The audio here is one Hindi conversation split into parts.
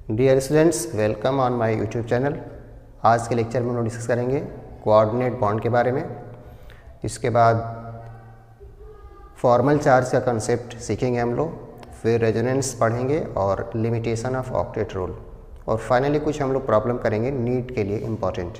Dear students, welcome on my YouTube channel. आज के लेक्चर में हम लोग डिस्कस करेंगे कोऑर्डिनेट बॉन्ड के बारे में। इसके बाद फॉर्मल चार्ज का कंसेप्ट सीखेंगे हम लोग, फिर रेजोनेंस पढ़ेंगे और लिमिटेशन ऑफ ऑक्टेट रूल, और फाइनली कुछ हम लोग प्रॉब्लम करेंगे नीट के लिए इम्पॉर्टेंट।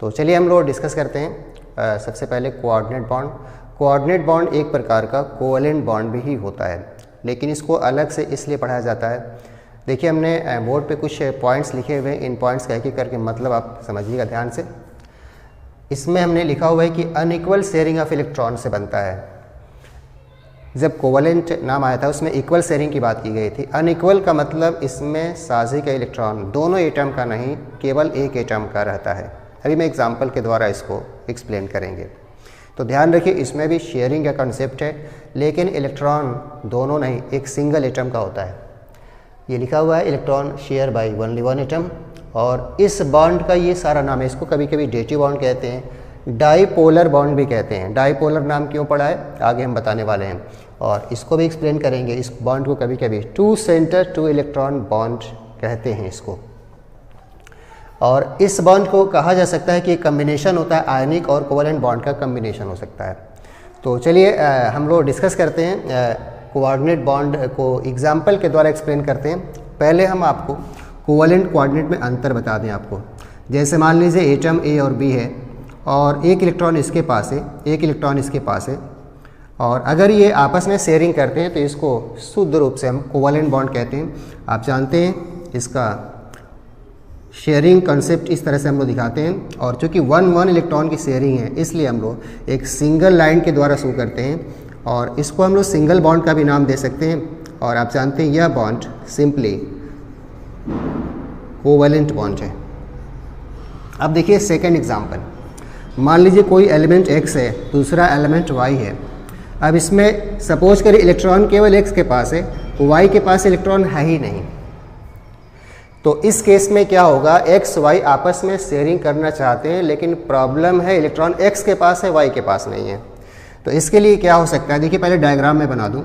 तो चलिए हम लोग डिस्कस करते हैं। सबसे पहले कोऑर्डिनेट बॉन्ड। कोऑर्डिनेट बॉन्ड एक प्रकार का कोवैलेंट बॉन्ड भी होता है, लेकिन इसको अलग से इसलिए पढ़ाया जाता है। देखिए, हमने बोर्ड पे कुछ पॉइंट्स लिखे हुए हैं। इन पॉइंट्स का एक एक करके मतलब आप समझिएगा ध्यान से। इसमें हमने लिखा हुआ है कि अनइक्वल शेयरिंग ऑफ इलेक्ट्रॉन से बनता है। जब कोवैलेंट नाम आया था उसमें इक्वल शेयरिंग की बात की गई थी। अनइक्वल का मतलब इसमें साझी का इलेक्ट्रॉन दोनों एटम का नहीं, केवल एक एटम का रहता है। अभी मैं एग्जाम्पल के द्वारा इसको एक्सप्लेन करेंगे। तो ध्यान रखिए, इसमें भी शेयरिंग का कंसेप्ट है, लेकिन इलेक्ट्रॉन दोनों नहीं, एक सिंगल एटम का होता है। ये लिखा हुआ है electron share by only one atom, और इस बॉन्ड का ये सारा नाम है। इसको कभी कभी डेटिव बॉन्ड कहते हैं, डाईपोलर बॉन्ड भी कहते हैं। डाईपोलर नाम क्यों पड़ा है आगे हम बताने वाले हैं, और इसको भी एक्सप्लेन करेंगे। इस बॉन्ड को कभी कभी two centre two electron bond कहते हैं इसको। और इस बॉन्ड को कहा जा सकता है कि कम्बिनेशन होता है, आयनिक और कोवैलेंट बॉन्ड का कम्बिनेशन हो सकता है। तो चलिए हम लोग डिस्कस करते हैं। कोऑर्डिनेट बॉन्ड को एग्जाम्पल के द्वारा एक्सप्लेन करते हैं। पहले हम आपको कोवैलेंट कोऑर्डिनेट में अंतर बता दें आपको। जैसे मान लीजिए एटम ए और बी है, और एक इलेक्ट्रॉन इसके पास है, एक इलेक्ट्रॉन इसके पास है, और अगर ये आपस में शेयरिंग करते हैं तो इसको शुद्ध रूप से हम कोवैलेंट बॉन्ड कहते हैं। आप जानते हैं इसका शेयरिंग कंसेप्ट इस तरह से हम लोग दिखाते हैं, और चूँकि वन इलेक्ट्रॉन की शेयरिंग है इसलिए हम लोग एक सिंगल लाइन के द्वारा शो करते हैं, और इसको हम लोग सिंगल बॉन्ड का भी नाम दे सकते हैं। और आप जानते हैं यह बॉन्ड सिंपली कोवैलेंट बॉन्ड है। अब देखिए सेकेंड एग्जांपल। मान लीजिए कोई एलिमेंट x है, दूसरा एलिमेंट y है। अब इसमें सपोज करिए इलेक्ट्रॉन केवल x के पास है, y के पास इलेक्ट्रॉन है ही नहीं। तो इस केस में क्या होगा, x y आपस में शेयरिंग करना चाहते हैं, लेकिन प्रॉब्लम है इलेक्ट्रॉन x के पास है, y के पास नहीं है। तो इसके लिए क्या हो सकता है, देखिए पहले डायग्राम में बना दूं।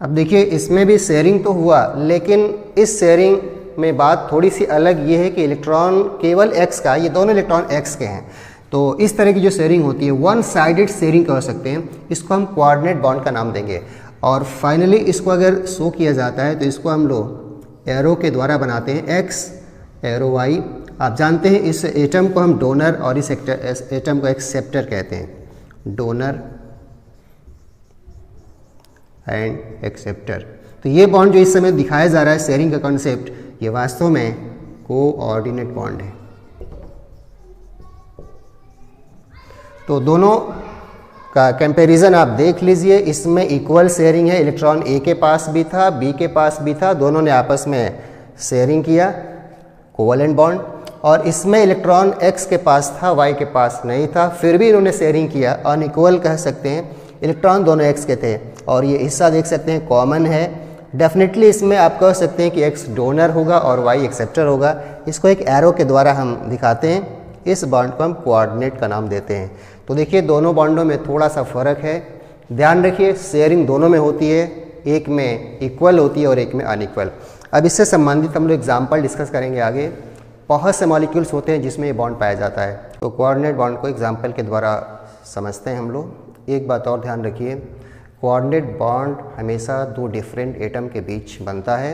अब देखिए इसमें भी शेयरिंग तो हुआ, लेकिन इस शेयरिंग में बात थोड़ी सी अलग ये है कि इलेक्ट्रॉन केवल x का, ये दोनों इलेक्ट्रॉन x के हैं। तो इस तरह की जो शेयरिंग होती है वन साइडेड शेयरिंग कह सकते हैं, इसको हम कोऑर्डिनेट बॉन्ड का नाम देंगे। और फाइनली इसको अगर शो किया जाता है तो इसको हम लोग एरो के द्वारा बनाते हैं, x एरो y। आप जानते हैं इस एटम को हम डोनर और इस एटम को एक्सेप्टर कहते हैं, डोनर एंड एक्सेप्टर। तो ये बॉन्ड जो इस समय दिखाया जा रहा है शेयरिंग का कॉन्सेप्ट, ये वास्तव में कोऑर्डिनेट बॉन्ड है। तो दोनों का कंपैरिजन आप देख लीजिए। इसमें इक्वल शेयरिंग है, इलेक्ट्रॉन ए के पास भी था, बी के पास भी था, दोनों ने आपस में शेयरिंग किया, कोवैलेंट बॉन्ड। और इसमें इलेक्ट्रॉन x के पास था, y के पास नहीं था, फिर भी इन्होंने शेयरिंग किया। अनइक्वल कह सकते हैं, इलेक्ट्रॉन दोनों x के थे, और ये हिस्सा देख सकते हैं कॉमन है। डेफिनेटली इसमें आप कह सकते हैं कि x डोनर होगा और y एक्सेप्टर होगा। इसको एक एरो के द्वारा हम दिखाते हैं। इस बॉन्ड को हम कोऑर्डिनेट का नाम देते हैं। तो देखिए दोनों बॉन्डों में थोड़ा सा फ़र्क है। ध्यान रखिए शेयरिंग दोनों में होती है, एक में इक्वल होती है और एक में अनइक्वल। अब इससे संबंधित हम लोग एग्जाम्पल डिस्कस करेंगे आगे। बहुत से मॉलिक्यूल्स होते हैं जिसमें ये बॉन्ड पाया जाता है। तो कोऑर्डिनेट बॉन्ड को एग्जाम्पल के द्वारा समझते हैं हम लोग। एक बात और ध्यान रखिए, कोऑर्डिनेट बॉन्ड हमेशा दो डिफरेंट एटम के बीच बनता है,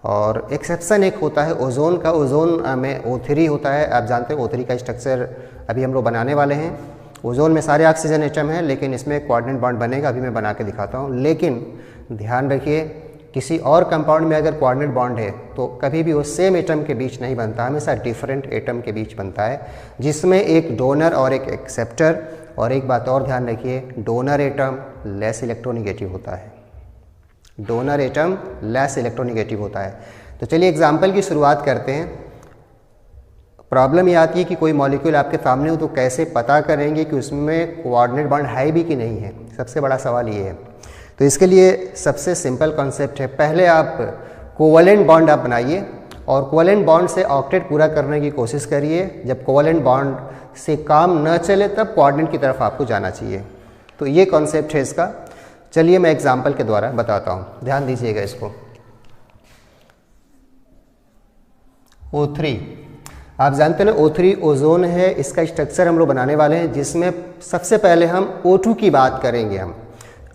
और एक्सेप्शन एक होता है ओजोन का। ओजोन में O3 होता है। आप जानते हैं O3 का स्ट्रक्चर अभी हम लोग बनाने वाले हैं। ओजोन में सारे ऑक्सीजन एटम हैं, लेकिन इसमें कोऑर्डिनेट बॉन्ड बनेगा, अभी मैं बना के दिखाता हूँ। लेकिन ध्यान रखिए किसी और कंपाउंड में अगर कोऑर्डिनेट बॉन्ड है तो कभी भी वो सेम एटम के बीच नहीं बनता, हमेशा डिफरेंट एटम के बीच बनता है, जिसमें एक डोनर और एक एक्सेप्टर। और एक बात और ध्यान रखिए, डोनर एटम लेस इलेक्ट्रोनेगेटिव होता है, डोनर एटम लेस इलेक्ट्रोनेगेटिव होता है। तो चलिए एग्जाम्पल की शुरुआत करते हैं। प्रॉब्लम ये आती है कि कोई मॉलिक्यूल आपके सामने हो तो कैसे पता करेंगे कि उसमें कोऑर्डिनेट बॉन्ड है भी कि नहीं है। सबसे बड़ा सवाल ये है। तो इसके लिए सबसे सिंपल कॉन्सेप्ट है, पहले आप कोवैलेंट बॉन्ड आप बनाइए, और कोवैलेंट बॉन्ड से ऑक्टेट पूरा करने की कोशिश करिए। जब कोवैलेंट बॉन्ड से काम न चले तब कोऑर्डिनेट की तरफ आपको जाना चाहिए। तो ये कॉन्सेप्ट है इसका। चलिए मैं एग्जाम्पल के द्वारा बताता हूँ, ध्यान दीजिएगा इसको। O3, आप जानते हैं ना O3 ओजोन है, इसका स्ट्रक्चर हम लोग बनाने वाले हैं, जिसमें सबसे पहले हम O2 की बात करेंगे, हम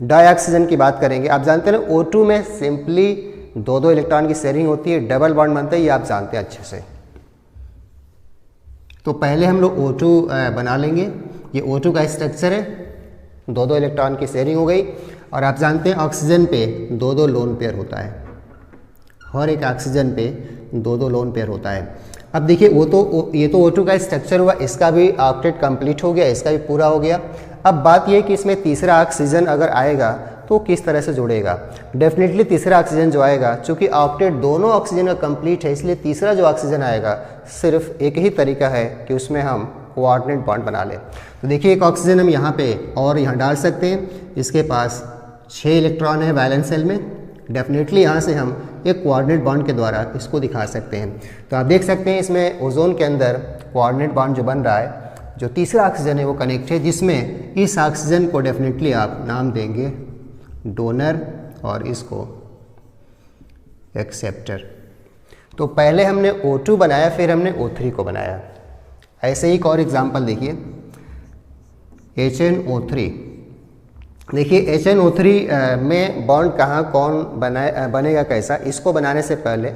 डाइऑक्सीजन की बात करेंगे। आप जानते हैं ना O2 में सिंपली 2 इलेक्ट्रॉन की शेयरिंग होती है, डबल बॉन्ड बनता है, ये आप जानते हैं अच्छे से। तो पहले हम लोग O2 बना लेंगे। ये O2 का स्ट्रक्चर है, 2 इलेक्ट्रॉन की शेयरिंग हो गई। और आप जानते हैं ऑक्सीजन पे 2 लोन पेयर होता है, हर एक ऑक्सीजन पे 2 लोन पेयर होता है। अब देखिए ये तो O2 का स्ट्रक्चर हुआ, इसका भी ऑक्टेट कंप्लीट हो गया, इसका भी पूरा हो गया। अब बात यह कि इसमें तीसरा ऑक्सीजन अगर आएगा तो किस तरह से जुड़ेगा। डेफिनेटली तीसरा ऑक्सीजन जो आएगा, चूंकि ऑक्टेट दोनों ऑक्सीजन का कंप्लीट है, इसलिए तीसरा जो ऑक्सीजन आएगा सिर्फ एक ही तरीका है कि उसमें हम कोऑर्डिनेट बॉन्ड बना लें। तो देखिए एक ऑक्सीजन हम यहाँ पे और यहाँ डाल सकते हैं, इसके पास 6 इलेक्ट्रॉन है वैलेंस शेल में। डेफिनेटली यहाँ से हम एक कोऑर्डिनेट बॉन्ड के द्वारा इसको दिखा सकते हैं। तो आप देख सकते हैं इसमें ओजोन के अंदर कोऑर्डिनेट बॉन्ड जो बन रहा है, जो तीसरा ऑक्सीजन है वो कनेक्ट है, जिसमें इस ऑक्सीजन को डेफिनेटली आप नाम देंगे डोनर और इसको एक्सेप्टर। तो पहले हमने O2 बनाया, फिर हमने O3 को बनाया। ऐसे ही एक और एग्जांपल देखिए, HNO3। देखिए HNO3 में बॉन्ड कहाँ कौन बनेगा कैसा, इसको बनाने से पहले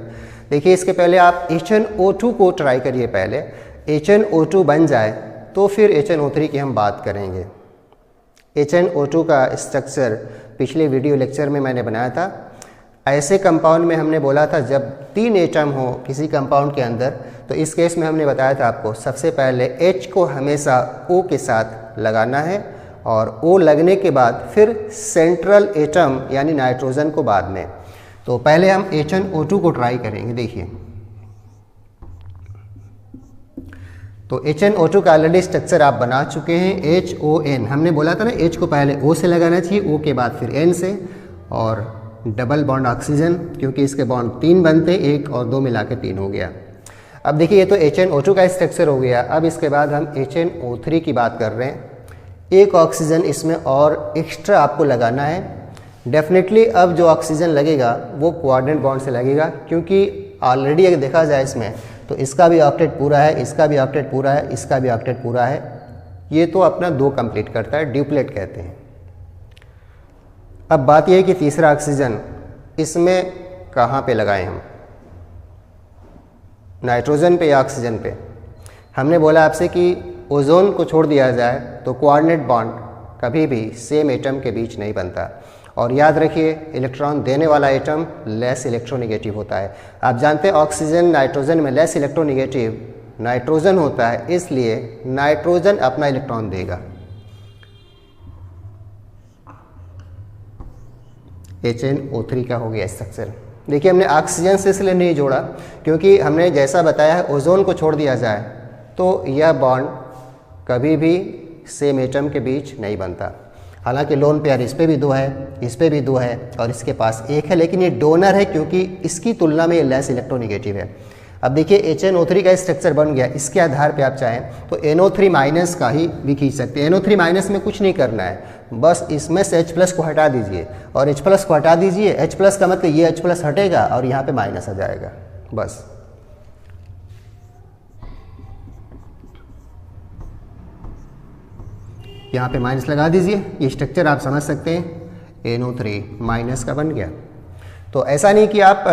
देखिए, इसके पहले आप HNO2 को ट्राई करिए। पहले HNO2 बन जाए तो फिर HNO3 की हम बात करेंगे। HNO2 का स्ट्रक्चर पिछले वीडियो लेक्चर में मैंने बनाया था। ऐसे कंपाउंड में हमने बोला था जब 3 एटम हो किसी कंपाउंड के अंदर, तो इस केस में हमने बताया था आपको सबसे पहले H को हमेशा O के साथ लगाना है, और O लगने के बाद फिर सेंट्रल एटम यानी नाइट्रोजन को बाद में। तो पहले हम HNO2 को ट्राई करेंगे। देखिए तो HNO2 का ऑलरेडी स्ट्रक्चर आप बना चुके हैं, HON। हमने बोला था ना H को पहले O से लगाना चाहिए, O के बाद फिर N से, और डबल बॉन्ड ऑक्सीजन, क्योंकि इसके बॉन्ड 3 बनते, 1 और 2 मिला के 3 हो गया। अब देखिए ये तो HNO2 का स्ट्रक्चर हो गया। अब इसके बाद हम HNO3 की बात कर रहे हैं। एक ऑक्सीजन इसमें और एक्स्ट्रा आपको लगाना है। डेफिनेटली अब जो ऑक्सीजन लगेगा वो कोऑर्डिनेट बॉन्ड से लगेगा, क्योंकि ऑलरेडी अगर देखा जाए इसमें तो इसका भी ऑक्टेट पूरा है, इसका भी ऑक्टेट पूरा है, इसका भी ऑक्टेट पूरा है। ये तो अपना 2 कंप्लीट करता है, ड्यूप्लेट कहते हैं। अब बात यह है कि तीसरा ऑक्सीजन इसमें कहाँ पे लगाएं हम, नाइट्रोजन पे या ऑक्सीजन पे। हमने बोला आपसे कि ओजोन को छोड़ दिया जाए तो कोऑर्डिनेट बॉन्ड कभी भी सेम एटम के बीच नहीं बनता। और याद रखिए इलेक्ट्रॉन देने वाला एटम लेस इलेक्ट्रोनेगेटिव होता है। आप जानते हैं ऑक्सीजन नाइट्रोजन में लेस इलेक्ट्रोनेगेटिव नाइट्रोजन होता है, इसलिए नाइट्रोजन अपना इलेक्ट्रॉन देगा। HNO3 का हो गया स्ट्रक्चर। देखिए हमने ऑक्सीजन से इसलिए नहीं जोड़ा क्योंकि हमने जैसा बताया है ओजोन को छोड़ दिया जाए तो यह बॉन्ड कभी भी सेम एटम के बीच नहीं बनता। हालांकि लोन पेयर इस पे भी 2 है, इस पे भी 2 है और इसके पास 1 है, लेकिन ये डोनर है क्योंकि इसकी तुलना में ये लेस इलेक्ट्रोनेगेटिव है। अब देखिए HNO3 का स्ट्रक्चर बन गया। इसके आधार पे आप चाहें तो NO3 माइनस का ही भी खींच सकते हैं। NO3 माइनस में कुछ नहीं करना है, बस इसमें से H प्लस को हटा दीजिए और H प्लस को हटा दीजिए। H प्लस का मतलब ये H प्लस हटेगा और यहाँ पे माइनस आ जाएगा, बस। यहाँ पे माइनस लगा दीजिए, ये स्ट्रक्चर आप समझ सकते हैं NO3 माइनस का बन गया। तो ऐसा नहीं कि आप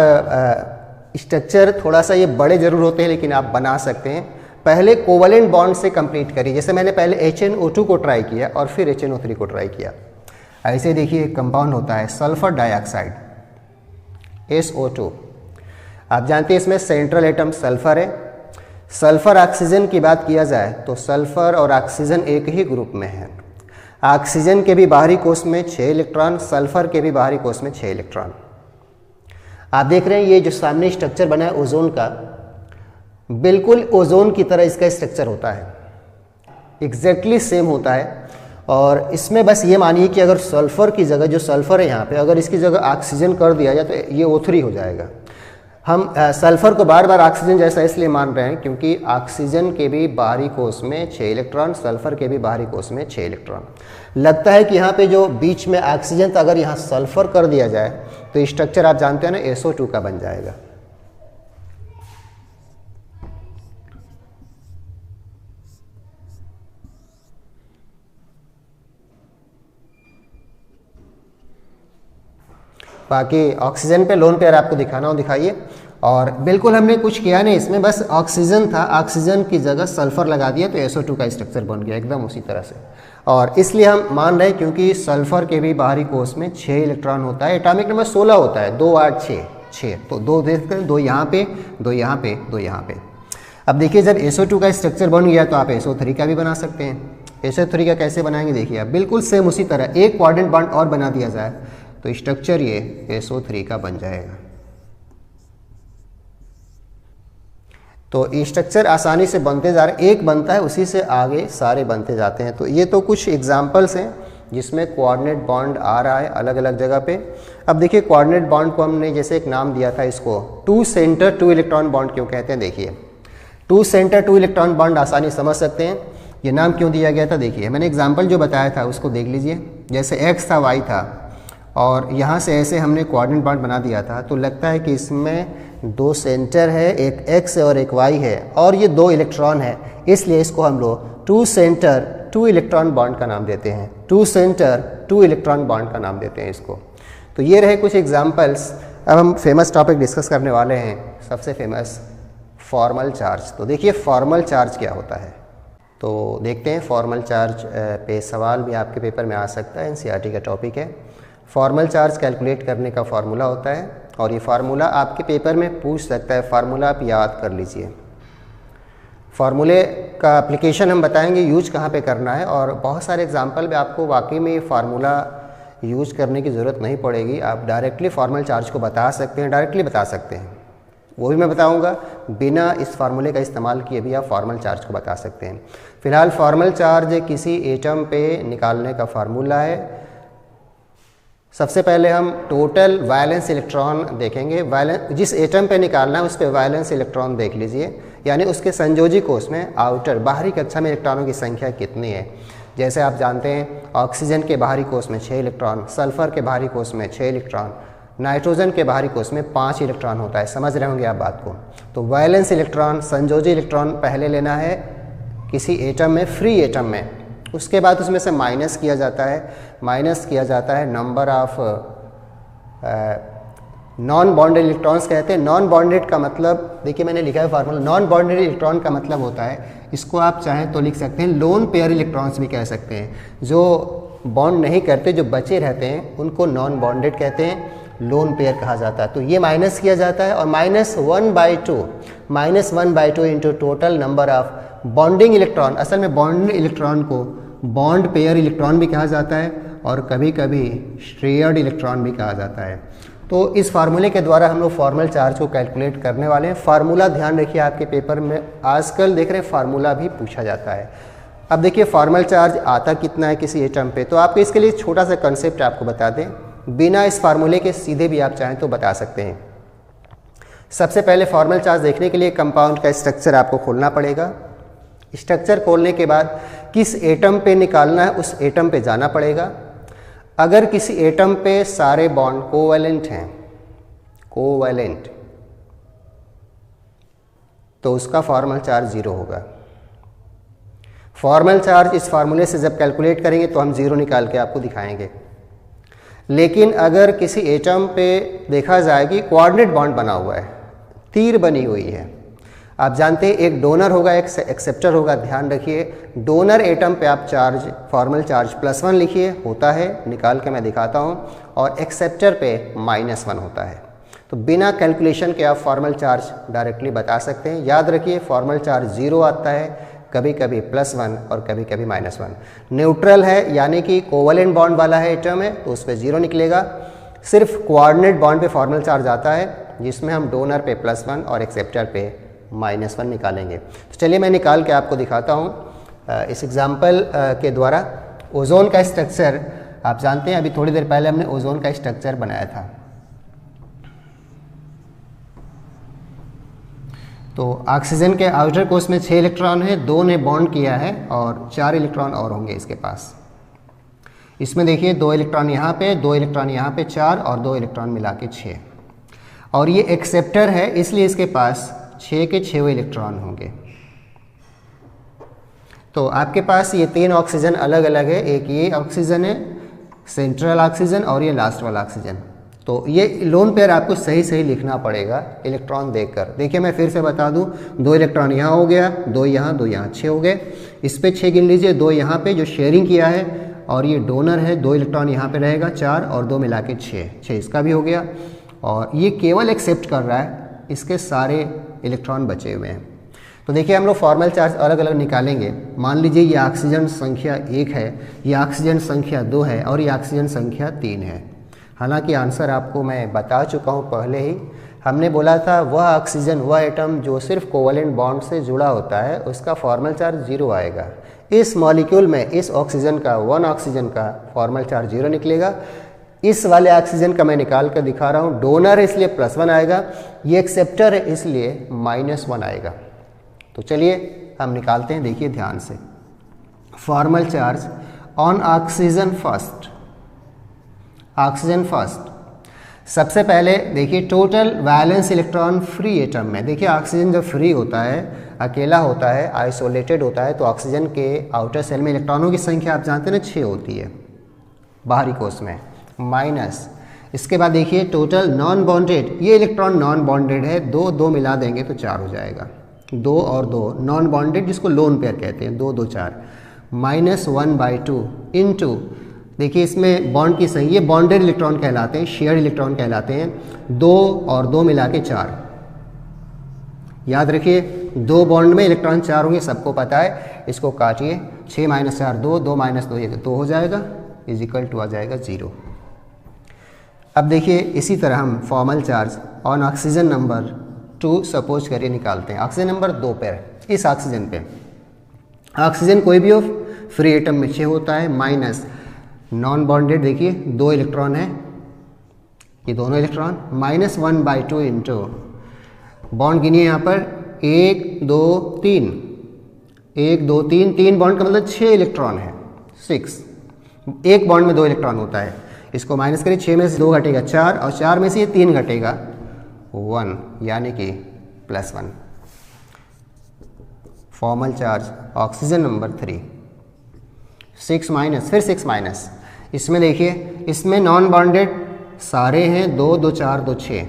स्ट्रक्चर थोड़ा सा ये बड़े जरूर होते हैं, लेकिन आप बना सकते हैं। पहले कोवलेंट बॉन्ड से कंप्लीट करिए, जैसे मैंने पहले HNO2 को ट्राई किया और फिर HNO3 को ट्राई किया। ऐसे देखिए एक कंपाउंड होता है सल्फर डाइऑक्साइड SO2। आप जानते हैं इसमें सेंट्रल एटम सल्फर है। सल्फर ऑक्सीजन की बात किया जाए तो सल्फर और ऑक्सीजन एक ही ग्रुप में है। ऑक्सीजन के भी बाहरी कोष में 6 इलेक्ट्रॉन, सल्फर के भी बाहरी कोष में 6 इलेक्ट्रॉन। आप देख रहे हैं ये जो सामने स्ट्रक्चर बना है ओजोन का, बिल्कुल ओजोन की तरह इसका स्ट्रक्चर होता है, एग्जैक्टली सेम होता है। और इसमें बस ये मानिए कि अगर सल्फर की जगह, जो सल्फर है यहाँ पे, अगर इसकी जगह ऑक्सीजन कर दिया जाए तो ये O3 हो जाएगा। हम सल्फर को बार बार ऑक्सीजन जैसा इसलिए मान रहे हैं क्योंकि ऑक्सीजन के भी बाहरी कोष में 6 इलेक्ट्रॉन, सल्फर के भी बाहरी कोष में 6 इलेक्ट्रॉन। लगता है कि यहाँ पे जो बीच में ऑक्सीजन था, अगर यहाँ सल्फर कर दिया जाए तो स्ट्रक्चर आप जानते हैं ना SO2 का बन जाएगा। बाकी ऑक्सीजन पे लोन पेयर आपको दिखाना हो दिखाइए। और बिल्कुल हमने कुछ किया नहीं इसमें, बस ऑक्सीजन था, ऑक्सीजन की जगह सल्फर लगा दिया तो SO2 का स्ट्रक्चर बन गया एकदम उसी तरह से। और इसलिए हम मान रहे हैं क्योंकि सल्फर के भी बाहरी कोष में 6 इलेक्ट्रॉन होता है, एटॉमिक नंबर 16 होता है, 2 8 6 तो 2 देखते हैं, 2 यहाँ पे, 2 यहाँ पे, 2 यहाँ पे। अब देखिए जब SO2 का स्ट्रक्चर बन गया तो आप SO3 का भी बना सकते हैं। SO3 का कैसे बनाएंगे देखिए आप, बिल्कुल सेम उसी तरह एक कोऑर्डिनेट बॉन्ड और बना दिया जाए तो स्ट्रक्चर ये SO3 का बन जाएगा। तो स्ट्रक्चर आसानी से बनते जा रहे, एक बनता है उसी से आगे सारे बनते जाते हैं। तो ये तो कुछ एग्जाम्पल्स हैं जिसमें कोऑर्डिनेट बॉन्ड आ रहा है अलग अलग जगह पे। अब देखिए कोऑर्डिनेट बॉन्ड को हमने जैसे एक नाम दिया था, इसको 2 सेंटर 2 इलेक्ट्रॉन बॉन्ड क्यों कहते हैं देखिए। 2 सेंटर 2 इलेक्ट्रॉन बॉन्ड आसानी समझ सकते हैं ये नाम क्यों दिया गया था। देखिए मैंने एग्जाम्पल जो बताया था उसको देख लीजिए, जैसे X था Y था और यहाँ से ऐसे हमने कोऑर्डिनेट बॉन्ड बना दिया था, तो लगता है कि इसमें 2 सेंटर है, एक X और एक Y है और ये 2 इलेक्ट्रॉन है, इसलिए इसको हम लोग 2 सेंटर 2 इलेक्ट्रॉन बॉन्ड का नाम देते हैं। 2 सेंटर 2 इलेक्ट्रॉन बॉन्ड का नाम देते हैं इसको। तो ये रहे कुछ एग्जाम्पल्स। अब हम फेमस टॉपिक डिस्कस करने वाले हैं, सबसे फेमस फॉर्मल चार्ज। तो देखिए फॉर्मल चार्ज क्या होता है, तो देखते हैं। फॉर्मल चार्ज पे सवाल भी आपके पेपर में आ सकता है, NCERT का टॉपिक है। फॉर्मल चार्ज कैलकुलेट करने का फार्मूला होता है और ये फार्मूला आपके पेपर में पूछ सकता है, फार्मूला आप याद कर लीजिए। फार्मूले का एप्लीकेशन हम बताएंगे यूज कहाँ पे करना है, और बहुत सारे एग्जांपल में आपको वाकई में ये फार्मूला यूज करने की ज़रूरत नहीं पड़ेगी, आप डायरेक्टली फॉर्मल चार्ज को बता सकते हैं, डायरेक्टली बता सकते हैं। वो भी मैं बताऊंगा, बिना इस फार्मूले का इस्तेमाल किए भी आप फॉर्मल चार्ज को बता सकते हैं। फिलहाल फॉर्मल चार्ज किसी एटम पे निकालने का फार्मूला है। सबसे पहले हम टोटल वैलेंस इलेक्ट्रॉन देखेंगे। जिस एटम पे निकालना है उस पर वैलेंस इलेक्ट्रॉन देख लीजिए, यानी उसके संयोजी कोष में आउटर बाहरी कक्षा में इलेक्ट्रॉनों की संख्या कितनी है। जैसे आप जानते हैं ऑक्सीजन के बाहरी कोष में 6 इलेक्ट्रॉन, सल्फर के बाहरी कोष में 6 इलेक्ट्रॉन, नाइट्रोजन के बाहरी कोष में 5 इलेक्ट्रॉन होता है। समझ रहे होंगे आप बात को। तो वैलेंस इलेक्ट्रॉन, संयोजी इलेक्ट्रॉन पहले लेना है किसी एटम में, फ्री एटम में, उसके बाद उसमें से माइनस किया जाता है number of non bonded electrons कहते हैं। नॉन बॉन्डेड का मतलब देखिए मैंने लिखा है फार्मूला, नॉन बॉन्डेड इलेक्ट्रॉन का मतलब होता है, इसको आप चाहें तो लिख सकते हैं लोन पेयर इलेक्ट्रॉन्स भी कह सकते हैं। जो बॉन्ड नहीं करते, जो बचे रहते हैं, उनको नॉन बॉन्डेड कहते हैं, लोन पेयर कहा जाता है। तो ये माइनस किया जाता है और -1/2 into total number of bonding electron. असल में बॉन्ड इलेक्ट्रॉन को बॉन्ड पेयर इलेक्ट्रॉन भी कहा जाता है और कभी कभी स्ट्रेयर्ड इलेक्ट्रॉन भी कहा जाता है। तो इस फार्मूले के द्वारा हम लोग फॉर्मल चार्ज को कैलकुलेट करने वाले हैं। फार्मूला ध्यान रखिए, आपके पेपर में आजकल देख रहे हैं फार्मूला भी पूछा जाता है। अब देखिए फॉर्मल चार्ज आता कितना है किसी एटम पे, तो आपको इसके लिए छोटा सा कंसेप्ट आपको बता दें, बिना इस फार्मूले के सीधे भी आप चाहें तो बता सकते हैं। सबसे पहले फॉर्मल चार्ज देखने के लिए कंपाउंड का स्ट्रक्चर आपको खोलना पड़ेगा। स्ट्रक्चर खोलने के बाद किस एटम पे निकालना है उस एटम पे जाना पड़ेगा। अगर किसी एटम पे सारे बॉन्ड कोवैलेंट हैं, कोवैलेंट, तो उसका फॉर्मल चार्ज 0 होगा। फॉर्मल चार्ज इस फार्मूले से जब कैलकुलेट करेंगे तो हम 0 निकाल के आपको दिखाएंगे। लेकिन अगर किसी एटम पे देखा जाए कि कोऑर्डिनेट बॉन्ड बना हुआ है, तीर बनी हुई है, आप जानते हैं एक डोनर होगा एक एक्सेप्टर होगा। ध्यान रखिए डोनर एटम पे आप चार्ज फॉर्मल चार्ज +1 लिखिए, होता है, निकाल के मैं दिखाता हूँ, और एक्सेप्टर पे -1 होता है। तो बिना कैलकुलेशन के आप फॉर्मल चार्ज डायरेक्टली बता सकते हैं। याद रखिए फॉर्मल चार्ज 0 आता है, कभी कभी +1 और कभी कभी -1। न्यूट्रल है यानी कि कोवैलेंट बॉन्ड वाला है एटम है तो उस पर 0 निकलेगा। सिर्फ कोऑर्डिनेट बॉन्ड पे फॉर्मल चार्ज आता है जिसमें हम डोनर पे +1 और एक्सेप्टर पे -1 निकालेंगे। तो चलिए मैं निकाल के आपको दिखाता हूँ इस एग्जाम्पल के द्वारा। ओजोन का स्ट्रक्चर आप जानते हैं, अभी थोड़ी देर पहले हमने ओजोन का स्ट्रक्चर बनाया था। तो ऑक्सीजन के आउटर कोष में 6 इलेक्ट्रॉन है, 2 ने बॉन्ड किया है और 4 इलेक्ट्रॉन और होंगे इसके पास। इसमें देखिए 2 इलेक्ट्रॉन यहाँ पे, 2 इलेक्ट्रॉन यहाँ पे, 4 और 2 इलेक्ट्रॉन मिला के 6। और ये एक्सेप्टर है इसलिए इसके पास 6 के 6 इलेक्ट्रॉन होंगे। तो आपके पास ये 3 ऑक्सीजन अलग अलग है, एक ये ऑक्सीजन है सेंट्रल ऑक्सीजन और ये लास्ट वाला ऑक्सीजन। तो ये लोन पेयर आपको सही सही लिखना पड़ेगा इलेक्ट्रॉन देखकर। देखिए मैं फिर से बता दूं, 2 इलेक्ट्रॉन यहाँ हो गया, 2 यहाँ, 2 यहाँ, 6 हो गए। इस पे 6 गिन लीजिए, 2 यहाँ पे जो शेयरिंग किया है और ये डोनर है, 2 इलेक्ट्रॉन यहाँ पे रहेगा, 4 और 2 मिला के 6 इसका भी हो गया। और ये केवल एक्सेप्ट कर रहा है, इसके सारे इलेक्ट्रॉन बचे हुए हैं। तो देखिए हम लोग फॉर्मल चार्ज अलग अलग निकालेंगे। मान लीजिए ये ऑक्सीजन संख्या 1 है, ये ऑक्सीजन संख्या 2 है और ये ऑक्सीजन संख्या 3 है। हालांकि आंसर आपको मैं बता चुका हूँ पहले ही। हमने बोला था वह ऑक्सीजन, वह एटम जो सिर्फ कोवलेंट बॉन्ड से जुड़ा होता है, उसका फॉर्मल चार्ज 0 आएगा। इस मॉलिक्यूल में इस ऑक्सीजन का, 1 ऑक्सीजन का फॉर्मल चार्ज 0 निकलेगा। इस वाले ऑक्सीजन का मैं निकाल कर दिखा रहा हूँ, डोनर है इसलिए +1 आएगा, ये एक्सेप्टर है इसलिए -1 आएगा। तो चलिए हम निकालते हैं, देखिए ध्यान से। Formal charge on oxygen first, oxygen first. सबसे पहले देखिए total valence electron free atom में। देखिए ऑक्सीजन जब फ्री होता है, अकेला होता है, आइसोलेटेड होता है, तो ऑक्सीजन के आउटर सेल में इलेक्ट्रॉनों की संख्या आप जानते हैं ना 6 होती है बाहरी कोश में, माइनस। इसके बाद देखिए टोटल नॉन बॉन्डेड, ये इलेक्ट्रॉन नॉन बॉन्डेड है, 2 मिला देंगे तो 4 हो जाएगा। 2 और 2 नॉन बॉन्डेड, जिसको लोन पेयर कहते हैं, 2 2 4 -1/2 इनटू, देखिए इसमें बॉन्ड की संख्या, ये बॉन्डेड इलेक्ट्रॉन कहलाते हैं, शेयर्ड इलेक्ट्रॉन कहलाते हैं। 2 और 2 मिला के 4। याद रखिए 2 बॉन्ड में इलेक्ट्रॉन 4 होंगे, सबको पता है। इसको काटिए, 6 - 4 2, 2 - 2 ये 2 हो जाएगा, = आ जाएगा 0। अब देखिए इसी तरह हम formal charge on oxygen number 2 suppose करिए निकालते हैं। ऑक्सीजन नंबर 2 पे, इस ऑक्सीजन पे, ऑक्सीजन कोई भी हो फ्री एटम में 6 होता है, माइनस नॉन बॉन्डेड, देखिए 2 इलेक्ट्रॉन है, ये दोनों इलेक्ट्रॉन, -1/2 इंटू बॉन्ड गिनिए यहाँ पर 1 2 3, 1 2 3, 3 बॉन्ड का मतलब 6 इलेक्ट्रॉन है, 6। एक बॉन्ड में 2 इलेक्ट्रॉन होता है, इसको माइनस करिए, 6 में से 2 घटेगा 4 और 4 में से ये 3 घटेगा 1, यानी कि +1। Formal charge oxygen number 3, 6 minus, फिर 6 माइनस। इसमें देखिए इसमें नॉन बॉन्डेड सारे हैं, 2 2 4 2 6,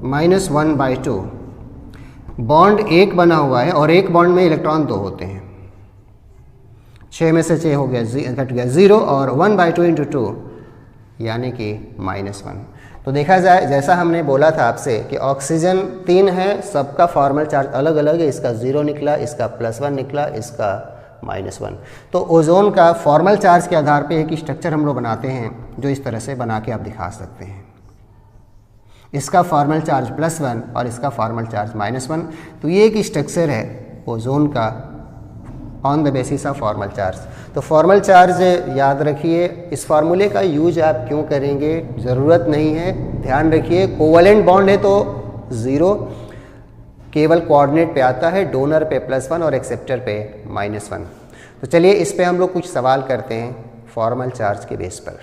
-1/2। बॉन्ड 1 बना हुआ है और एक बॉन्ड में इलेक्ट्रॉन 2 होते हैं, 6 में से 6 हो गया, घट गया 0 और 1/2 इंटू 2 यानी कि -1। तो देखा जाए, जैसा हमने बोला था आपसे कि ऑक्सीजन 3 है, सबका फॉर्मल चार्ज अलग अलग है, इसका 0 निकला, इसका +1 निकला, इसका -1। तो ओजोन का फॉर्मल चार्ज के आधार पे एक स्ट्रक्चर हम लोग बनाते हैं, जो इस तरह से बना के आप दिखा सकते हैं। इसका फॉर्मल चार्ज +1 और इसका फॉर्मल चार्ज -1। तो ये एक स्ट्रक्चर है ओजोन का on the basis of formal charge. तो फॉर्मल चार्ज याद रखिए, इस फार्मूले का यूज आप क्यों करेंगे, ज़रूरत नहीं है। ध्यान रखिए कोवलेंट बॉन्ड है तो 0, केवल कोऑर्डिनेट पे आता है, डोनर पे +1 और एक्सेप्टर पे -1। तो चलिए इस पे हम लोग कुछ सवाल करते हैं फॉर्मल चार्ज के बेस पर।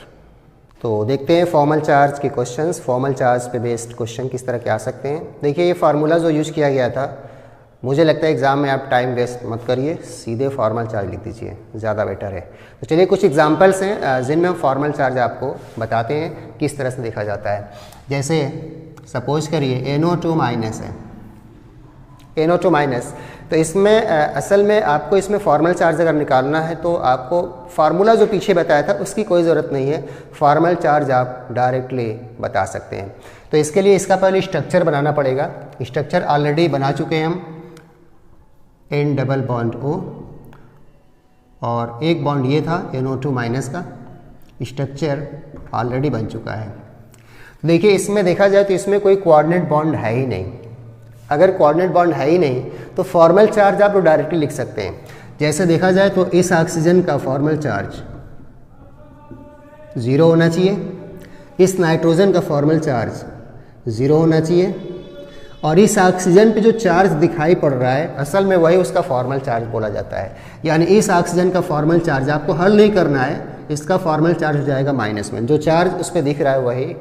तो देखते हैं फॉर्मल चार्ज के क्वेश्चंस, फॉर्मल चार्ज पे बेस्ड क्वेश्चन किस तरह के आ सकते हैं। देखिए ये फार्मूला जो यूज किया गया था, मुझे लगता है एग्जाम में आप टाइम वेस्ट मत करिए, सीधे फॉर्मल चार्ज लिख दीजिए, ज़्यादा बेटर है। तो चलिए कुछ एग्जांपल्स हैं जिनमें हम फॉर्मल चार्ज आपको बताते हैं किस तरह से देखा जाता है। जैसे सपोज करिए NO2- है, NO2-, तो इसमें असल में आपको इसमें फॉर्मल चार्ज अगर निकालना है तो आपको फार्मूला जो पीछे बताया था उसकी कोई ज़रूरत नहीं है, फॉर्मल चार्ज आप डायरेक्टली बता सकते हैं। तो इसके लिए इसका पहले स्ट्रक्चर बनाना पड़ेगा। स्ट्रक्चर ऑलरेडी बना चुके हैं हम, N डबल बॉन्ड O और एक बॉन्ड ये था NO2- का, स्ट्रक्चर ऑलरेडी बन चुका है। देखिए इसमें देखा जाए तो इसमें कोई कोऑर्डिनेट बॉन्ड है ही नहीं। अगर कोऑर्डिनेट बॉन्ड है ही नहीं तो फॉर्मल चार्ज आप लोग डायरेक्टली लिख सकते हैं। जैसे देखा जाए तो इस ऑक्सीजन का फॉर्मल चार्ज 0 होना चाहिए, इस नाइट्रोजन का फॉर्मल चार्ज 0 होना चाहिए, और इस ऑक्सीजन पे जो चार्ज दिखाई पड़ रहा है असल में वही उसका फॉर्मल चार्ज बोला जाता है। यानी इस ऑक्सीजन का फॉर्मल चार्ज आपको हल नहीं करना है, इसका फॉर्मल चार्ज हो जाएगा -1। जो चार्ज उस पर दिख रहा है वही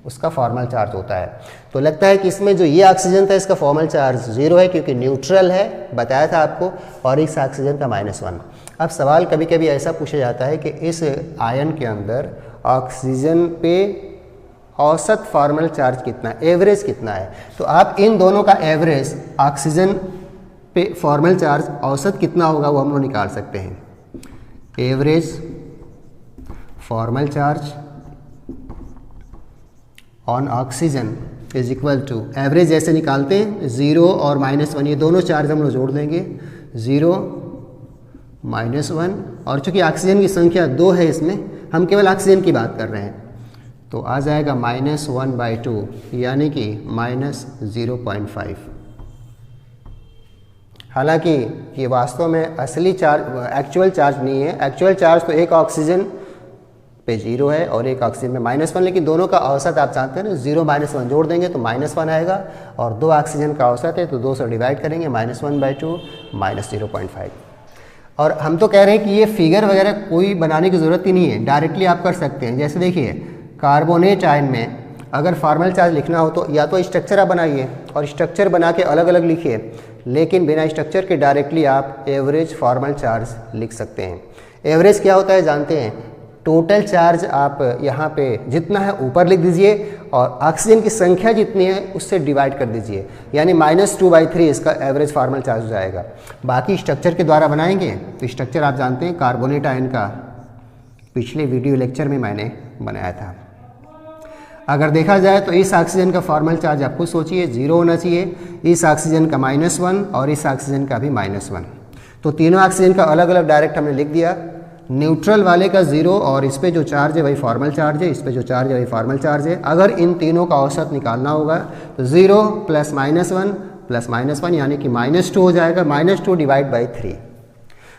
उसका फॉर्मल चार्ज होता है। तो लगता है कि इसमें जो ये ऑक्सीजन था इसका फॉर्मल चार्ज 0 है क्योंकि न्यूट्रल है, बताया था आपको, और इस ऑक्सीजन का -1। अब सवाल कभी कभी ऐसा पूछा जाता है कि इस आयन के अंदर ऑक्सीजन पे औसत फॉर्मल चार्ज कितना है, एवरेज कितना है। तो आप इन दोनों का एवरेज, ऑक्सीजन पे फॉर्मल चार्ज औसत कितना होगा वो हम लोग निकाल सकते हैं। Average formal charge on oxygen is equal to, average जैसे निकालते हैं 0 और -1, ये दोनों चार्ज हम लोग जोड़ देंगे, 0 -1, और चूंकि ऑक्सीजन की संख्या 2 है इसमें, हम केवल ऑक्सीजन की बात कर रहे हैं, तो आ जाएगा -1/2 यानी कि -0.5। हालांकि ये वास्तव में असली चार्ज, एक्चुअल चार्ज नहीं है। एक्चुअल चार्ज तो एक ऑक्सीजन पे 0 है और एक ऑक्सीजन में -1, लेकिन दोनों का औसत आप जानते हैं ना, 0 -1 जोड़ देंगे तो -1 आएगा, और 2 ऑक्सीजन का औसत है तो 2 से डिवाइड करेंगे, -1/2 -0.5। और हम तो कह रहे हैं कि ये फिगर वगैरह कोई बनाने की ज़रूरत ही नहीं है, डायरेक्टली आप कर सकते हैं। जैसे देखिए कार्बोनेट आयन में अगर फॉर्मल चार्ज लिखना हो तो या तो स्ट्रक्चर आप बनाइए और स्ट्रक्चर बना के अलग अलग लिखिए, लेकिन बिना स्ट्रक्चर के डायरेक्टली आप एवरेज फॉर्मल चार्ज लिख सकते हैं। एवरेज क्या होता है जानते हैं, टोटल चार्ज आप यहाँ पे जितना है ऊपर लिख दीजिए और ऑक्सीजन की संख्या जितनी है उससे डिवाइड कर दीजिए, यानी -2/3 इसका एवरेज फॉर्मल चार्ज हो जाएगा। बाकी स्ट्रक्चर के द्वारा बनाएंगे तो स्ट्रक्चर आप जानते हैं कार्बोनेट आयन का पिछले वीडियो लेक्चर में मैंने बनाया था। अगर देखा जाए तो इस ऑक्सीजन का फॉर्मल चार्ज आप खुद सोचिए 0 होना चाहिए, इस ऑक्सीजन का -1 और इस ऑक्सीजन का भी -1। तो तीनों ऑक्सीजन का अलग अलग डायरेक्ट हमने लिख दिया। न्यूट्रल वाले का 0 और इस पे जो चार्ज है वही फॉर्मल चार्ज है, इस पे जो चार्ज है वही फॉर्मल चार्ज है। अगर इन तीनों का औसत निकालना होगा तो 0 + -1 + -1 यानी कि -2 हो जाएगा, -2 / 3।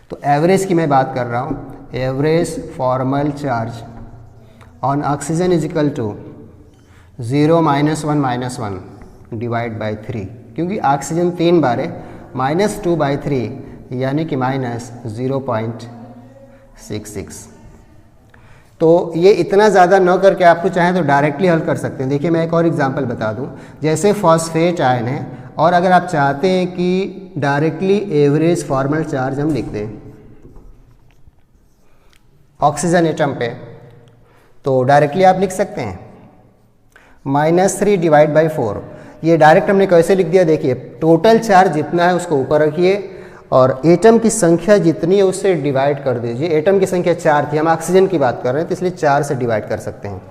तो एवरेज की मैं बात कर रहा हूँ, average formal charge on oxygen is equal to 0 -1 / 3, क्योंकि ऑक्सीजन 3 बार है, -2/3 यानी कि -0.66। तो ये इतना ज़्यादा न करके आपको चाहें तो डायरेक्टली हल कर सकते हैं। देखिए मैं एक और एग्जांपल बता दूं, जैसे फॉस्फेट आयन है और अगर आप चाहते हैं कि डायरेक्टली एवरेज फॉर्मल चार्ज हम लिख दें ऑक्सीजन एटम पे, तो डायरेक्टली आप लिख सकते हैं -3 / 4। ये डायरेक्ट हमने कैसे लिख दिया, देखिए टोटल चार्ज जितना है उसको ऊपर रखिए और एटम की संख्या जितनी है उससे डिवाइड कर दीजिए। एटम की संख्या 4 थी, हम ऑक्सीजन की बात कर रहे हैं तो इसलिए 4 से डिवाइड कर सकते हैं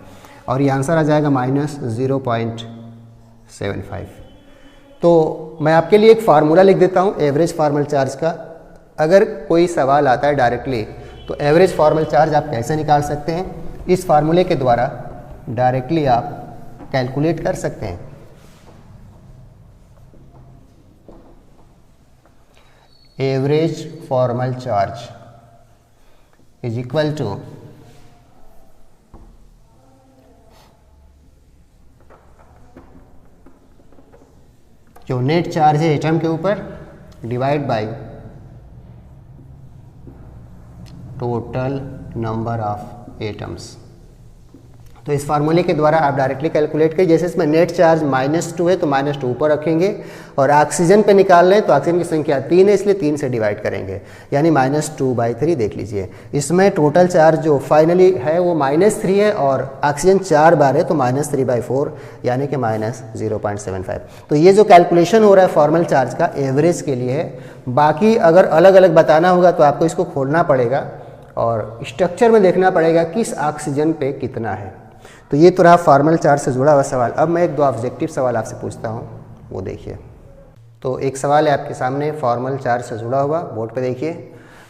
और ये आंसर आ जाएगा -0.75। तो मैं आपके लिए एक फार्मूला लिख देता हूँ एवरेज फॉर्मल चार्ज का। अगर कोई सवाल आता है डायरेक्टली तो एवरेज फॉर्मल चार्ज आप कैसे निकाल सकते हैं, इस फार्मूले के द्वारा डायरेक्टली आप कैलकुलेट कर सकते हैं। Average formal charge is equal to जो नेट चार्ज है एटम के ऊपर divide by total number of atoms. तो इस फार्मूले के द्वारा आप डायरेक्टली कैलकुलेट करिए। जैसे इसमें नेट चार्ज -2 है तो -2 ऊपर रखेंगे और ऑक्सीजन पे निकाल रहे हैं तो ऑक्सीजन की संख्या 3 है इसलिए 3 से डिवाइड करेंगे, यानी -2/3। देख लीजिए इसमें टोटल चार्ज जो फाइनली है वो -3 है और ऑक्सीजन 4 बार है तो -3/4 यानी कि -0.75। तो ये जो कैलकुलेशन हो रहा है फॉर्मल चार्ज का एवरेज के लिए है। बाकी अगर अलग अलग बताना होगा तो आपको इसको खोलना पड़ेगा और स्ट्रक्चर में देखना पड़ेगा किस ऑक्सीजन पे कितना है। तो ये तो रहा फॉर्मल चार्ज से जुड़ा हुआ सवाल। अब मैं एक दो ऑब्जेक्टिव सवाल आपसे पूछता हूँ, वो देखिए। तो एक सवाल है आपके सामने फॉर्मल चार्ज से जुड़ा हुआ, बोर्ड पे देखिए।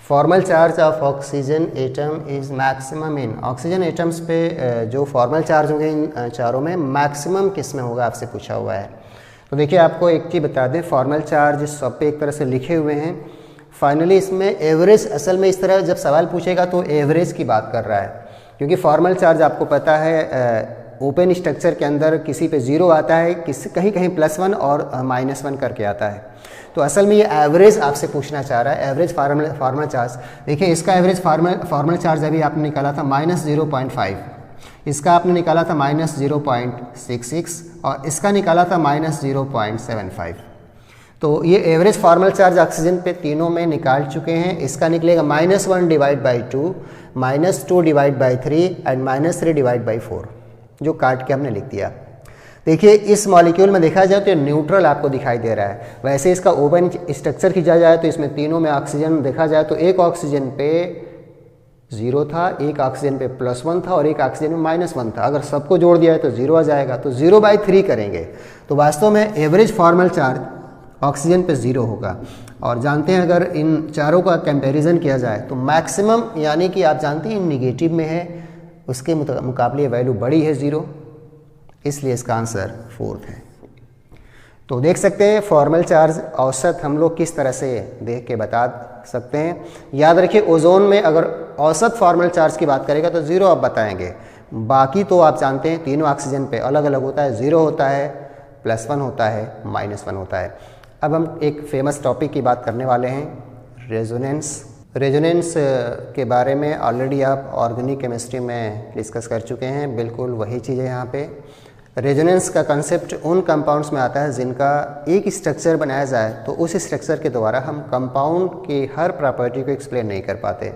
Formal charge of oxygen atom is maximum in, oxygen atoms पे जो फॉर्मल चार्ज होंगे इन चारों में मैक्सिमम किस में होगा आपसे पूछा हुआ है। तो देखिए आपको एक चीज़ बता दें, फॉर्मल चार्ज सब पे एक तरह से लिखे हुए हैं। फाइनली इसमें एवरेज, असल में इस तरह जब सवाल पूछेगा तो एवरेज की बात कर रहा है, क्योंकि फॉर्मल चार्ज आपको पता है ओपन स्ट्रक्चर के अंदर किसी पे 0 आता है, कहीं कहीं +1 और -1 करके आता है। तो असल में ये एवरेज आपसे पूछना चाह रहा है, एवरेज फार्मल चार्ज। देखिए इसका एवरेज फार्मल चार्ज अभी आपने निकाला था -0.5, इसका आपने निकाला था -0.66 और इसका निकाला था -0.75। तो ये एवरेज फार्मल चार्ज ऑक्सीजन पे तीनों में निकाल चुके हैं। इसका निकलेगा -1 divide by 2, -2 divide by 3 and -3 divide by 4, जो काट के हमने लिख दिया। देखिए इस मॉलिक्यूल में देखा जाए तो न्यूट्रल आपको दिखाई दे रहा है। वैसे इसका ओपन स्ट्रक्चर खींचा जाए तो इसमें तीनों में ऑक्सीजन देखा जाए तो एक ऑक्सीजन पे 0 था, एक ऑक्सीजन पे +1 था और एक ऑक्सीजन में -1 था। अगर सबको जोड़ दिया है तो 0 आ जाएगा, तो 0/3 करेंगे तो वास्तव में एवरेज फार्मल चार्ज ऑक्सीजन पे 0 होगा। और जानते हैं अगर इन चारों का कंपैरिजन किया जाए तो मैक्सिमम यानी कि आप जानते हैं निगेटिव में है, उसके मुकाबले वैल्यू बड़ी है 0, इसलिए इसका आंसर 4 है। तो देख सकते हैं फॉर्मल चार्ज औसत हम लोग किस तरह से देख के बता सकते हैं। याद रखिए ओजोन में अगर औसत फॉर्मल चार्ज की बात करेगा तो 0 आप बताएंगे, बाकी तो आप जानते हैं तीनों ऑक्सीजन पे अलग अलग होता है, 0 होता है, +1 होता है, -1 होता है। अब हम एक फेमस टॉपिक की बात करने वाले हैं, रेजोनेंस। रेजोनेंस के बारे में ऑलरेडी आप ऑर्गेनिक केमिस्ट्री में डिस्कस कर चुके हैं, बिल्कुल वही चीज़ है यहाँ पे। रेजोनेंस का कंसेप्ट उन कंपाउंड्स में आता है जिनका एक स्ट्रक्चर बनाया जाए तो उस स्ट्रक्चर के द्वारा हम कंपाउंड की हर प्रॉपर्टी को एक्सप्लेन नहीं कर पाते।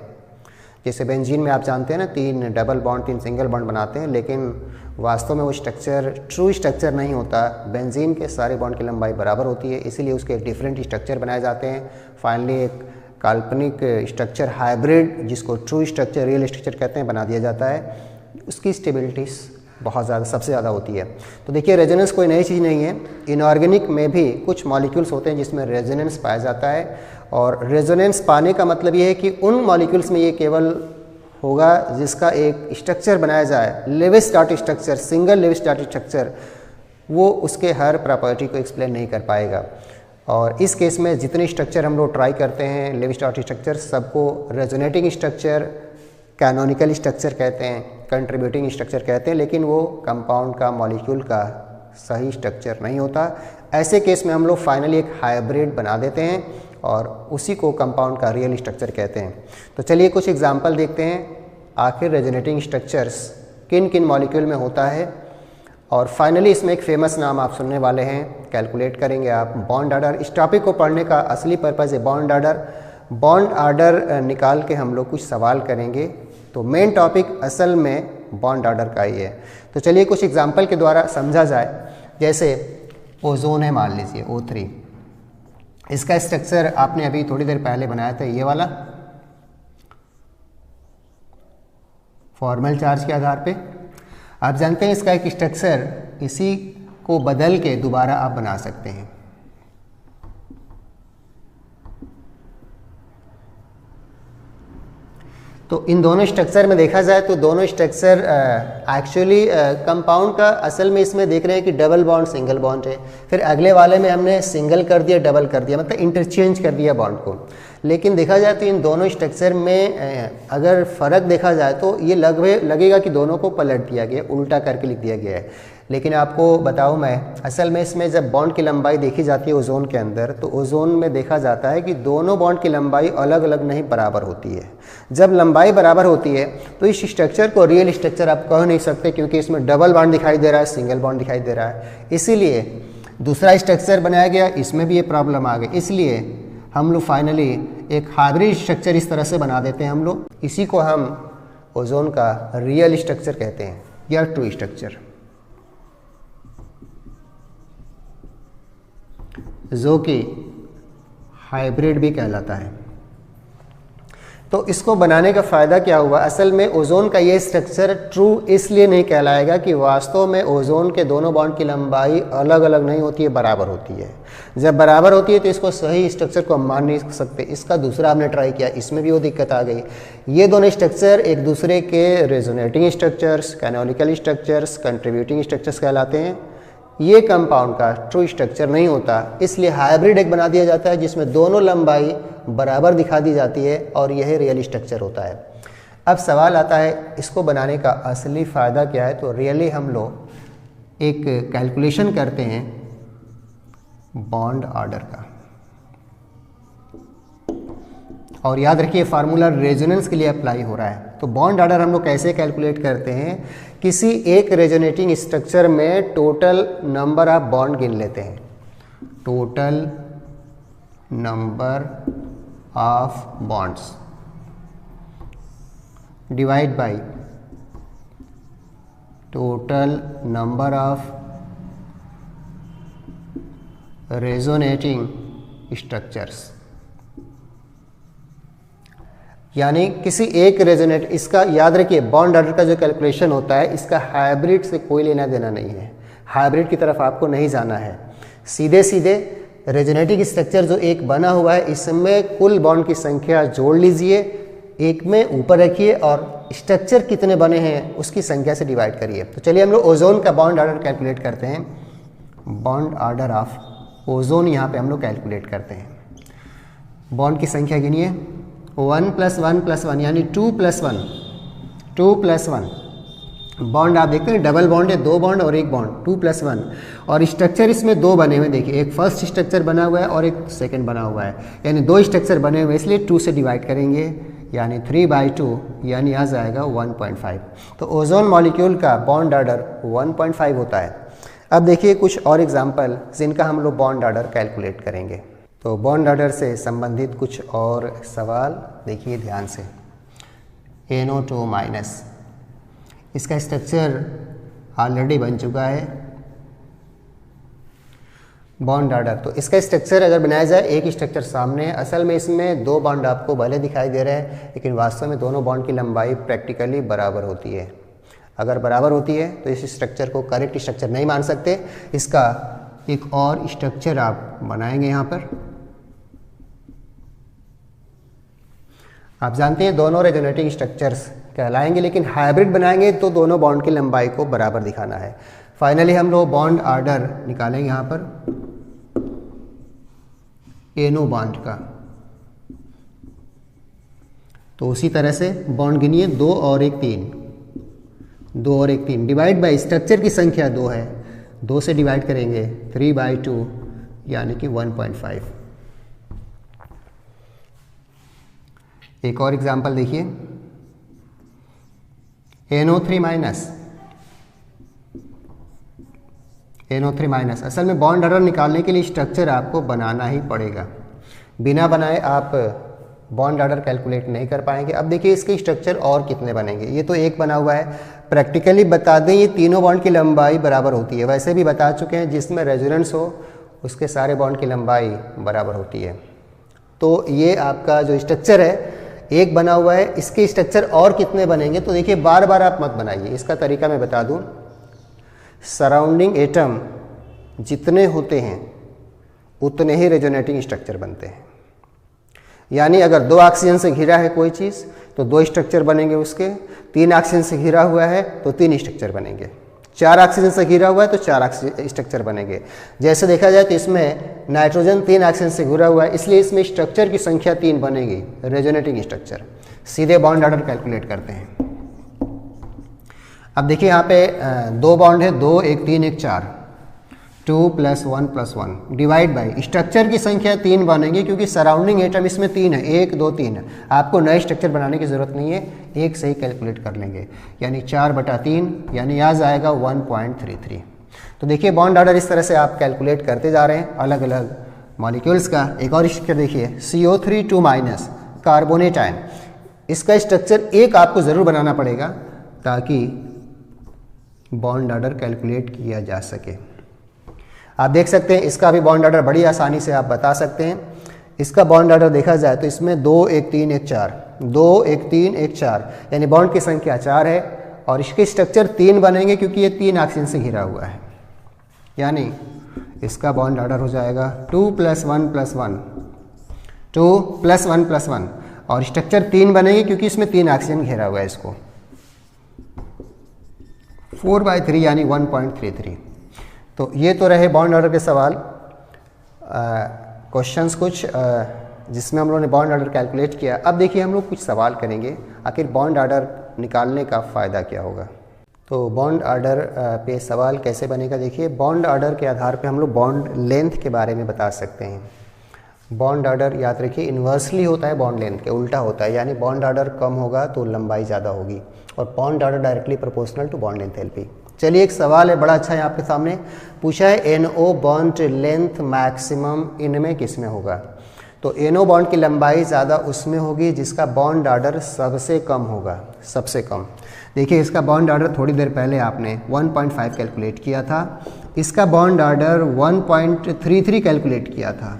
जैसे बेंजीन में आप जानते हैं ना 3 डबल बॉन्ड 3 सिंगल बॉन्ड बनाते हैं, लेकिन वास्तव में वो स्ट्रक्चर ट्रू स्ट्रक्चर नहीं होता। बेंजीन के सारे बॉन्ड की लंबाई बराबर होती है, इसीलिए उसके डिफरेंट स्ट्रक्चर बनाए जाते हैं। फाइनली एक काल्पनिक स्ट्रक्चर हाइब्रिड, जिसको ट्रू स्ट्रक्चर रियल स्ट्रक्चर कहते हैं, बना दिया जाता है। उसकी स्टेबिलिटीज़ बहुत ज़्यादा सबसे ज़्यादा होती है। तो देखिए रेजोनेंस कोई नई चीज़ नहीं है, इनऑर्गेनिक में भी कुछ मॉलिक्यूल्स होते हैं जिसमें रेजोनेंस पाया जाता है। और रेजोनेंस पाने का मतलब ये है कि उन मॉलिक्यूल्स में ये केवल होगा जिसका एक स्ट्रक्चर बनाया जाए, Lewis dot structure, single Lewis dot structure, वो उसके हर प्रॉपर्टी को एक्सप्लेन नहीं कर पाएगा। और इस केस में जितने स्ट्रक्चर हम लोग ट्राई करते हैं लेविस डॉट स्ट्रक्चर, सबको रेजोनेटिंग स्ट्रक्चर, कैनोनिकल स्ट्रक्चर कहते हैं, कंट्रीब्यूटिंग स्ट्रक्चर कहते हैं, लेकिन वो कंपाउंड का मॉलिक्यूल का सही स्ट्रक्चर नहीं होता। ऐसे केस में हम लोग फाइनली एक हाइब्रिड बना देते हैं और उसी को कंपाउंड का रियल स्ट्रक्चर कहते हैं। तो चलिए कुछ एग्जांपल देखते हैं, आखिर रेजोनेटिंग स्ट्रक्चर्स किन किन मॉलिक्यूल में होता है। और फाइनली इसमें एक फेमस नाम आप सुनने वाले हैं, कैलकुलेट करेंगे आप बॉन्ड ऑर्डर। इस टॉपिक को पढ़ने का असली पर्पज़ है बॉन्ड ऑर्डर। बॉन्ड ऑर्डर निकाल के हम लोग कुछ सवाल करेंगे, तो मेन टॉपिक असल में बॉन्ड ऑर्डर का ही है। तो चलिए कुछ एग्जांपल के द्वारा समझा जाए। जैसे ओजोन है, मान लीजिए O3, इसका स्ट्रक्चर आपने अभी थोड़ी देर पहले बनाया था, ये वाला फॉर्मल चार्ज के आधार पे। आप जानते हैं इसका एक स्ट्रक्चर इसी को बदल के दोबारा आप बना सकते हैं। तो इन दोनों स्ट्रक्चर में देखा जाए तो दोनों स्ट्रक्चर एक्चुअली कंपाउंड का असल में इसमें देख रहे हैं कि डबल बॉन्ड सिंगल बॉन्ड है, फिर अगले वाले में हमने सिंगल कर दिया, डबल कर दिया, मतलब इंटरचेंज कर दिया बॉन्ड को। लेकिन देखा जाए तो इन दोनों स्ट्रक्चर में अगर फ़र्क देखा जाए तो ये लगेगा कि दोनों को पलट दिया गया, उल्टा करके लिख दिया गया है। लेकिन आपको बताऊं मैं, असल में इसमें जब बॉन्ड की लंबाई देखी जाती है ओजोन के अंदर, तो ओजोन में देखा जाता है कि दोनों बॉन्ड की लंबाई अलग अलग नहीं बराबर होती है। जब लंबाई बराबर होती है तो इस स्ट्रक्चर को रियल स्ट्रक्चर आप कह नहीं सकते, क्योंकि इसमें डबल बॉन्ड दिखाई दे रहा है, सिंगल बॉन्ड दिखाई दे रहा है। इसीलिए दूसरा स्ट्रक्चर बनाया गया, इसमें भी ये प्रॉब्लम आ गई। इसलिए हम लोग फाइनली एक हाइब्रिड स्ट्रक्चर इस तरह से बना देते हैं हम लोग। इसी को हम ओजोन का रियल स्ट्रक्चर कहते हैं या ट्रू स्ट्रक्चर, जो कि हाइब्रिड भी कहलाता है। तो इसको बनाने का फ़ायदा क्या हुआ? असल में ओजोन का ये स्ट्रक्चर ट्रू इसलिए नहीं कहलाएगा कि वास्तव में ओजोन के दोनों बॉन्ड की लंबाई अलग अलग नहीं होती है, बराबर होती है। जब बराबर होती है तो इसको सही स्ट्रक्चर को हम मान नहीं सकते। इसका दूसरा हमने ट्राई किया, इसमें भी वो दिक्कत आ गई। ये दोनों स्ट्रक्चर एक दूसरे के resonating structures, canonical structures, contributing structures कहलाते हैं। ये कंपाउंड का ट्रू स्ट्रक्चर नहीं होता, इसलिए हाइब्रिड एक बना दिया जाता है जिसमें दोनों लंबाई बराबर दिखा दी जाती है और यह रियल स्ट्रक्चर होता है। अब सवाल आता है इसको बनाने का असली फ़ायदा क्या है। तो रियली हम लोग एक कैलकुलेशन करते हैं बॉन्ड ऑर्डर का, और याद रखिए फार्मूला रेजोनेंस के लिए अप्लाई हो रहा है। तो बॉन्ड ऑर्डर हम लोग कैसे कैलकुलेट करते हैं, किसी एक रेजोनेटिंग स्ट्रक्चर में टोटल नंबर ऑफ बॉन्ड गिन लेते हैं, total number of bonds divide by total number of resonating structures. यानी किसी एक रेजोनेट, इसका याद रखिए बॉन्ड ऑर्डर का जो कैलकुलेशन होता है इसका हाइब्रिड से कोई लेना देना नहीं है, हाइब्रिड की तरफ आपको नहीं जाना है। सीधे सीधे रेजोनेटिंग स्ट्रक्चर जो एक बना हुआ है इसमें कुल बॉन्ड की संख्या जोड़ लीजिए, एक में ऊपर रखिए और स्ट्रक्चर कितने बने हैं उसकी संख्या से डिवाइड करिए। तो चलिए हम लोग ओजोन का बॉन्ड ऑर्डर कैलकुलेट करते हैं। बॉन्ड ऑर्डर ऑफ ओजोन यहाँ पे हम लोग कैलकुलेट करते हैं। बॉन्ड की संख्या गिनिए, 1 + 1 + 1 यानी 2 + 1, 2 + 1। बॉन्ड आप देखते हैं डबल बॉन्ड है, 2 बॉन्ड और 1 बॉन्ड, 2 + 1। और स्ट्रक्चर इसमें 2 बने हुए, देखिए एक फर्स्ट स्ट्रक्चर बना हुआ है और एक सेकंड बना हुआ है, यानी 2 स्ट्रक्चर बने हुए, इसलिए 2 से डिवाइड करेंगे, यानी 3/2 यानी आ जाएगा 1.5। तो ओजोन मॉलिक्यूल का बॉन्ड ऑर्डर 1.5 होता है। अब देखिए कुछ और एग्जाम्पल जिनका हम लोग बॉन्ड ऑर्डर कैलकुलेट करेंगे। तो बॉन्ड ऑर्डर से संबंधित कुछ और सवाल देखिए ध्यान से। NO2-, इसका स्ट्रक्चर ऑलरेडी बन चुका है बॉन्ड ऑर्डर। तो इसका स्ट्रक्चर अगर बनाया जाए, एक स्ट्रक्चर सामने है, असल में इसमें 2 बॉन्ड आपको भले दिखाई दे रहे हैं लेकिन वास्तव में दोनों बॉन्ड की लंबाई प्रैक्टिकली बराबर होती है। अगर बराबर होती है तो इस स्ट्रक्चर को करेक्ट स्ट्रक्चर नहीं मान सकते, इसका एक और स्ट्रक्चर आप बनाएंगे। यहाँ पर आप जानते हैं दोनों रेजोनेटिंग स्ट्रक्चर्स कहलाएंगे, लेकिन हाइब्रिड बनाएंगे तो दोनों बॉन्ड की लंबाई को बराबर दिखाना है। फाइनली हम लोग बॉन्ड ऑर्डर निकालेंगे यहाँ पर NO बॉन्ड का। तो उसी तरह से बॉन्ड गिनिए, 2 और 1 3, 2 और 1 3 डिवाइड बाय स्ट्रक्चर की संख्या 2 है, 2 से डिवाइड करेंगे 3/2 यानी कि 1.5। एक और एग्जांपल देखिए, NO3-, NO3-। असल में बॉन्ड ऑर्डर निकालने के लिए स्ट्रक्चर आपको बनाना ही पड़ेगा, बिना बनाए आप बॉन्ड ऑर्डर कैलकुलेट नहीं कर पाएंगे। अब देखिए इसके स्ट्रक्चर और कितने बनेंगे, ये तो एक बना हुआ है। प्रैक्टिकली बता दें ये तीनों बॉन्ड की लंबाई बराबर होती है, वैसे भी बता चुके हैं जिसमें रेजोनेंस हो उसके सारे बॉन्ड की लंबाई बराबर होती है। तो ये आपका जो स्ट्रक्चर है एक बना हुआ है, इसके स्ट्रक्चर और कितने बनेंगे तो देखिए बार बार आप मत बनाइए, इसका तरीका मैं बता दूं। सराउंडिंग एटम जितने होते हैं उतने ही रेजोनेटिंग स्ट्रक्चर बनते हैं। यानी अगर 2 ऑक्सीजन से घिरा है कोई चीज़ तो 2 स्ट्रक्चर बनेंगे उसके, 3 ऑक्सीजन से घिरा हुआ है तो 3 स्ट्रक्चर बनेंगे, 4 ऑक्सीजन से घिरा हुआ है तो 4 स्ट्रक्चर बनेंगे। जैसे देखा जाए तो इसमें नाइट्रोजन 3 ऑक्सीजन से घिरा हुआ है, इसलिए इसमें स्ट्रक्चर की संख्या 3 बनेगी, रेजोनेटिंग स्ट्रक्चर। सीधे बॉन्ड ऑर्डर कैलकुलेट करते हैं। अब देखिए यहाँ पे 2 बॉन्ड है, 2 1 3 1 4, 2 + 1 + 1 डिवाइड बाय स्ट्रक्चर की संख्या 3 बनेगी क्योंकि सराउंडिंग एटम इसमें 3 है, 1 2 3। आपको नए स्ट्रक्चर बनाने की ज़रूरत नहीं है, एक से ही कैलकुलेट कर लेंगे, यानी 4/3 यानी आ जाएगा 1.33। तो देखिए बॉन्ड ऑर्डर इस तरह से आप कैलकुलेट करते जा रहे हैं अलग अलग मॉलिक्यूल्स का। एक और स्ट्रक्चर देखिए, CO3 कार्बोनेट आयन, इसका स्ट्रक्चर एक आपको ज़रूर बनाना पड़ेगा ताकि बॉन्ड ऑर्डर कैलकुलेट किया जा सके। आप देख सकते हैं इसका भी बॉन्ड ऑर्डर बड़ी आसानी से आप बता सकते हैं। इसका बॉन्ड ऑर्डर देखा जाए तो इसमें 2 1 3 1 4, 2 1 3 1 4 यानी बॉन्ड की संख्या 4 है और इसके स्ट्रक्चर 3 बनेंगे क्योंकि ये 3 ऑक्सीजन से घिरा हुआ है। यानी इसका बॉन्ड ऑर्डर हो जाएगा 2 + 1 + 1, 2 + 1 + 1 और स्ट्रक्चर 3 बनेंगे क्योंकि इसमें 3 ऑक्सीजन घेरा हुआ है इसको, 4/3 यानी 1.33। तो ये तो रहे बॉन्ड ऑर्डर के सवाल। क्वेश्चंस कुछ जिसमें हम लोगों ने बॉन्ड ऑर्डर कैलकुलेट किया। अब देखिए हम लोग कुछ सवाल करेंगे, आखिर बॉन्ड ऑर्डर निकालने का फ़ायदा क्या होगा। तो बॉन्ड ऑर्डर पे सवाल कैसे बनेगा, देखिए बॉन्ड ऑर्डर के आधार पे हम लोग बॉन्ड लेंथ के बारे में बता सकते हैं। बॉन्ड ऑर्डर याद रखिए इन्वर्सली होता है बॉन्ड लेंथ के, उल्टा होता है, यानी बॉन्ड ऑर्डर कम होगा तो लंबाई ज़्यादा होगी और bond order directly proportional to bond length LP। चलिए एक सवाल है बड़ा अच्छा है आपके सामने, पूछा है NO बॉन्ड लेंथ मैक्सिमम इनमें किस में होगा। तो NO बॉन्ड की लंबाई ज़्यादा उसमें होगी जिसका बॉन्ड ऑर्डर सबसे कम होगा, सबसे कम। देखिए इसका बॉन्ड ऑर्डर थोड़ी देर पहले आपने 1.5 कैलकुलेट किया था, इसका बॉन्ड ऑर्डर 1.33 कैलकुलेट किया था।